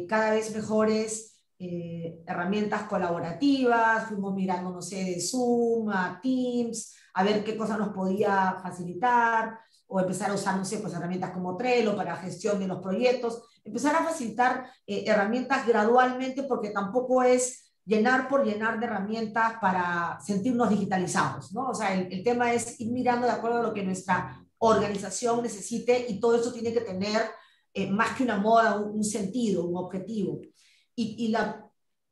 cada vez mejores herramientas colaborativas. Fuimos mirando, no sé, de Zoom a Teams, a ver qué cosa nos podía facilitar, o empezar a usar, no sé, pues herramientas como Trello para gestión de los proyectos, empezar a facilitar herramientas gradualmente, porque tampoco es llenar por llenar de herramientas para sentirnos digitalizados, ¿no? O sea, el tema es ir mirando de acuerdo a lo que nuestra organización necesite, y todo eso tiene que tener más que una moda, un sentido, un objetivo. Y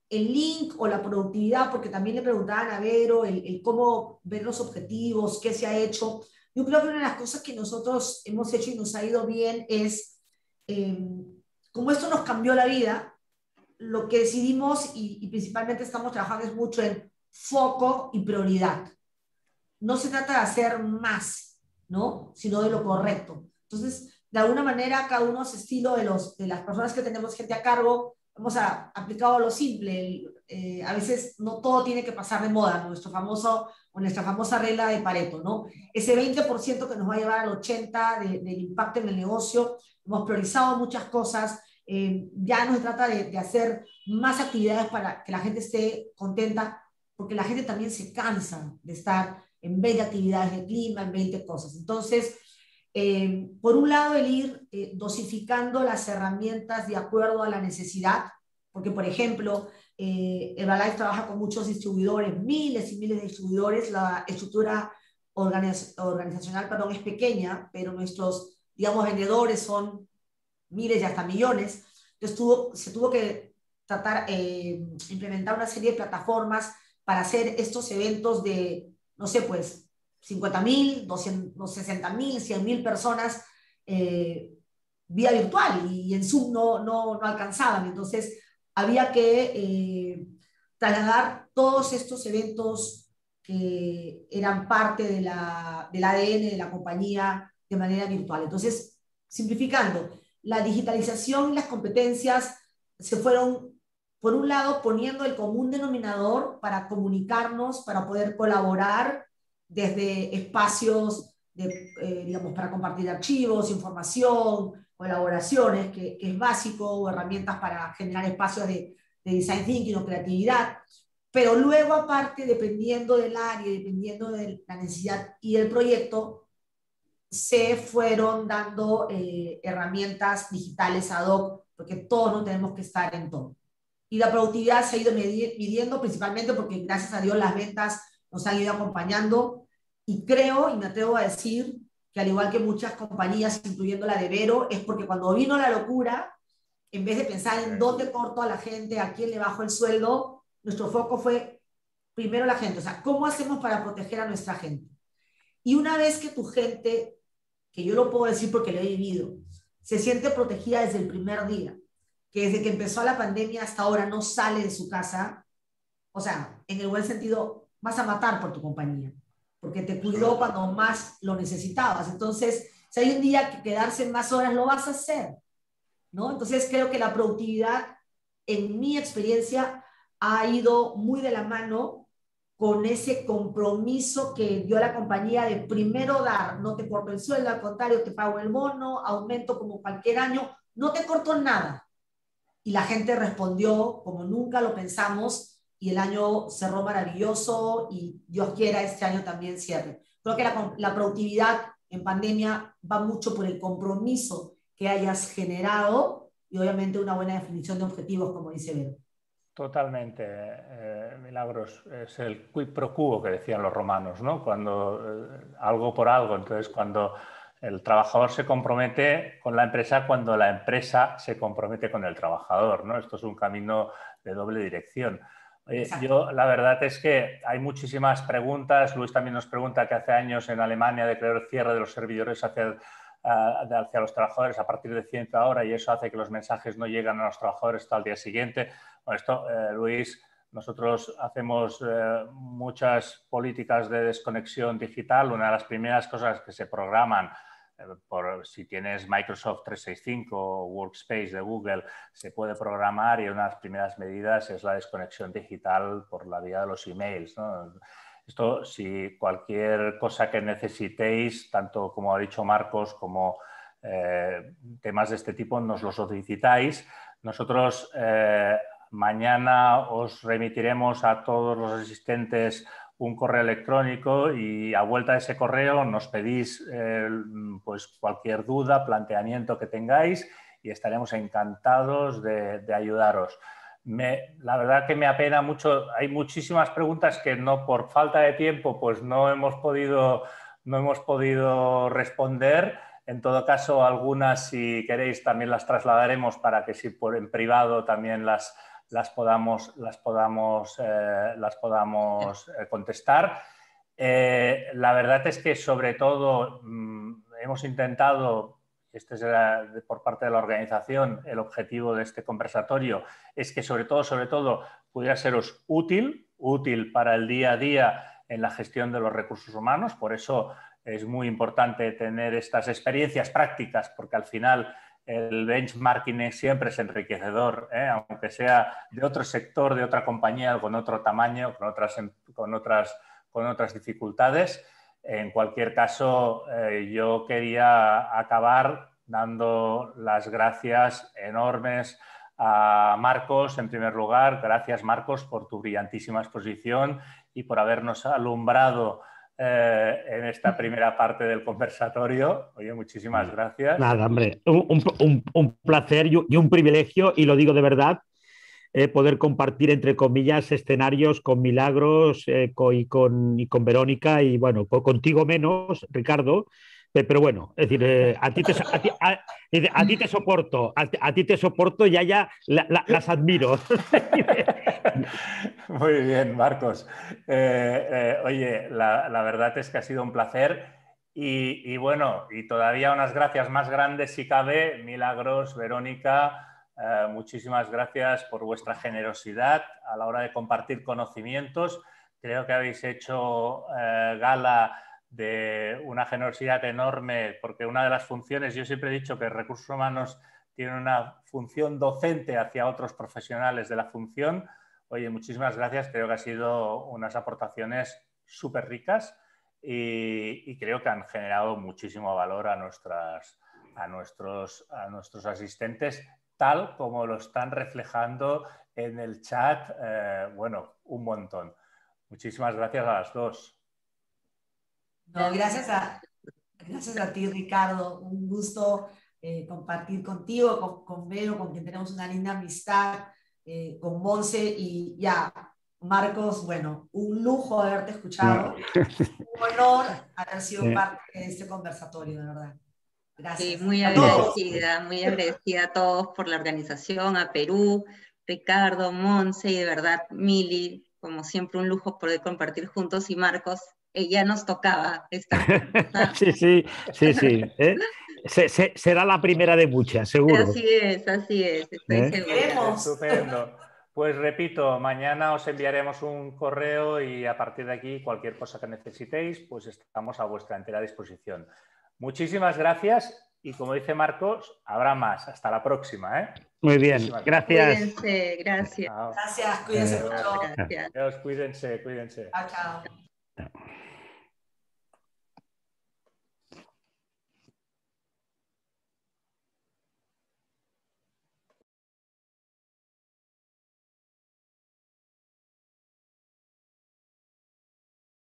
el link o la productividad, porque también le preguntaban a Vero el cómo ver los objetivos, qué se ha hecho. Yo creo que una de las cosas que nosotros hemos hecho y nos ha ido bien es, como esto nos cambió la vida, lo que decidimos y principalmente estamos trabajando es mucho en foco y prioridad. No se trata de hacer más, ¿no? Sino de lo correcto. Entonces, de alguna manera, cada uno es estilo de las personas que tenemos gente a cargo, hemos aplicado lo simple. A veces no todo tiene que pasar de moda, ¿no? Nuestra famosa regla de Pareto, ¿no? Ese 20% que nos va a llevar al 80% del impacto en el negocio. Hemos priorizado muchas cosas. Ya no se trata de hacer más actividades para que la gente esté contenta, porque la gente también se cansa de estar en 20 actividades de clima, en 20 cosas. Entonces, por un lado, el ir dosificando las herramientas de acuerdo a la necesidad, porque, por ejemplo, Herbalife trabaja con muchos distribuidores, miles y miles de distribuidores. La estructura organizacional, perdón, es pequeña, pero nuestros, digamos, vendedores son miles y hasta millones. Entonces se tuvo que implementar una serie de plataformas para hacer estos eventos de, no sé, pues 50.000, 60.000, 100.000 personas vía virtual, y en Zoom no alcanzaban. Entonces había que trasladar todos estos eventos que eran parte del ADN de la compañía de manera virtual. Entonces, simplificando, la digitalización y las competencias se fueron, por un lado, poniendo el común denominador para comunicarnos, para poder colaborar desde espacios digamos, para compartir archivos, información, colaboraciones, que es básico, o herramientas para generar espacios de design thinking o creatividad. Pero luego, aparte, dependiendo del área, dependiendo de la necesidad y el proyecto, se fueron dando herramientas digitales ad hoc, porque todos no tenemos que estar en todo. Y la productividad se ha ido midiendo principalmente porque, gracias a Dios, las ventas nos han ido acompañando. Y creo, y me atrevo a decir, que al igual que muchas compañías, incluyendo la de Vero, es porque cuando vino la locura, en vez de pensar en dónde corto a la gente, a quién le bajo el sueldo, nuestro foco fue primero la gente. O sea, ¿cómo hacemos para proteger a nuestra gente? Y una vez que tu gente, que yo lo puedo decir porque lo he vivido, se siente protegida desde el primer día, que desde que empezó la pandemia hasta ahora no sale de su casa, o sea, en el buen sentido, vas a matar por tu compañía, porque te cuidó cuando más lo necesitabas. Entonces, si hay un día que quedarse más horas, lo vas a hacer, ¿no? Entonces, creo que la productividad, en mi experiencia, ha ido muy de la mano con ese compromiso que dio la compañía de primero dar, no te corto el sueldo, al contrario, te pago el bono, aumento como cualquier año, no te corto nada. Y la gente respondió como nunca lo pensamos y el año cerró maravilloso y Dios quiera este año también cierre. Creo que la productividad en pandemia va mucho por el compromiso que hayas generado y obviamente una buena definición de objetivos, como dice Vero. Totalmente, Milagros. Es el quid pro quo que decían los romanos, ¿no? Cuando algo por algo. Entonces, cuando el trabajador se compromete con la empresa, cuando la empresa se compromete con el trabajador, ¿no? Esto es un camino de doble dirección. Yo, la verdad es que hay muchísimas preguntas. Luis también nos pregunta que hace años en Alemania declaró el cierre de los servidores hacia los trabajadores a partir de cierta hora y eso hace que los mensajes no lleguen a los trabajadores hasta el día siguiente. Bueno, esto, Luis, nosotros hacemos muchas políticas de desconexión digital. Una de las primeras cosas que se programan, si tienes Microsoft 365 o Workspace de Google, se puede programar y una de las primeras medidas es la desconexión digital por la vía de los emails, ¿no? Esto, si cualquier cosa que necesitéis, tanto como ha dicho Marcos, como temas de este tipo, nos los solicitáis. Nosotros mañana os remitiremos a todos los asistentes un correo electrónico y a vuelta de ese correo nos pedís pues cualquier duda, planteamiento que tengáis y estaremos encantados de ayudaros. La verdad que me apena mucho, hay muchísimas preguntas que no por falta de tiempo pues no hemos podido responder. En todo caso, algunas, si queréis, también las trasladaremos para que si por en privado también las podamos contestar. La verdad es que sobre todo hemos intentado, este es por parte de la organización, el objetivo de este conversatorio es que sobre todo pudiera seros útil para el día a día en la gestión de los recursos humanos. Por eso es muy importante tener estas experiencias prácticas, porque al final el benchmarking siempre es enriquecedor, aunque sea de otro sector, de otra compañía, con otro tamaño, con otras dificultades. En cualquier caso, yo quería acabar dando las gracias enormes a Marcos, en primer lugar. Gracias, Marcos, por tu brillantísima exposición y por habernos alumbrado en esta primera parte del conversatorio. Oye, muchísimas gracias. Nada, hombre, un placer y un privilegio, y lo digo de verdad, poder compartir, entre comillas, escenarios con Milagros y con Verónica, y bueno, contigo menos, Ricardo, pero bueno, es decir, a ti te soporto, a ti te soporto y a ella las admiro. Muy bien, Marcos. Oye, la verdad es que ha sido un placer y bueno, y todavía unas gracias más grandes si cabe, Milagros, Verónica. Muchísimas gracias por vuestra generosidad a la hora de compartir conocimientos. Creo que habéis hecho gala de una generosidad enorme, porque una de las funciones, yo siempre he dicho que recursos humanos tiene una función docente hacia otros profesionales de la función. Oye, muchísimas gracias. Creo que han sido unas aportaciones súper ricas y creo que han generado muchísimo valor a nuestros asistentes, tal como lo están reflejando en el chat. Bueno, un montón. Muchísimas gracias a las dos. No, gracias a ti, Ricardo. Un gusto compartir contigo, con Vero, con quien tenemos una linda amistad, con Monse y ya, Marcos, bueno, un lujo haberte escuchado. Un honor haber sido parte de este conversatorio, de verdad. Gracias. Sí, muy agradecida a todos por la organización, a Perú, Ricardo, Monse y de verdad, Mili, como siempre un lujo poder compartir juntos, y Marcos, ya nos tocaba estar juntos. Sí. Será la primera de muchas, seguro. Así es, estoy segura. Estupendo. Pues repito, mañana os enviaremos un correo y a partir de aquí cualquier cosa que necesitéis, pues estamos a vuestra entera disposición. Muchísimas gracias y como dice Marcos, habrá más. Hasta la próxima, ¿eh? Muy bien, gracias. Cuídense, gracias. Gracias, cuídense mucho. Adiós, cuídense. Chao, chao.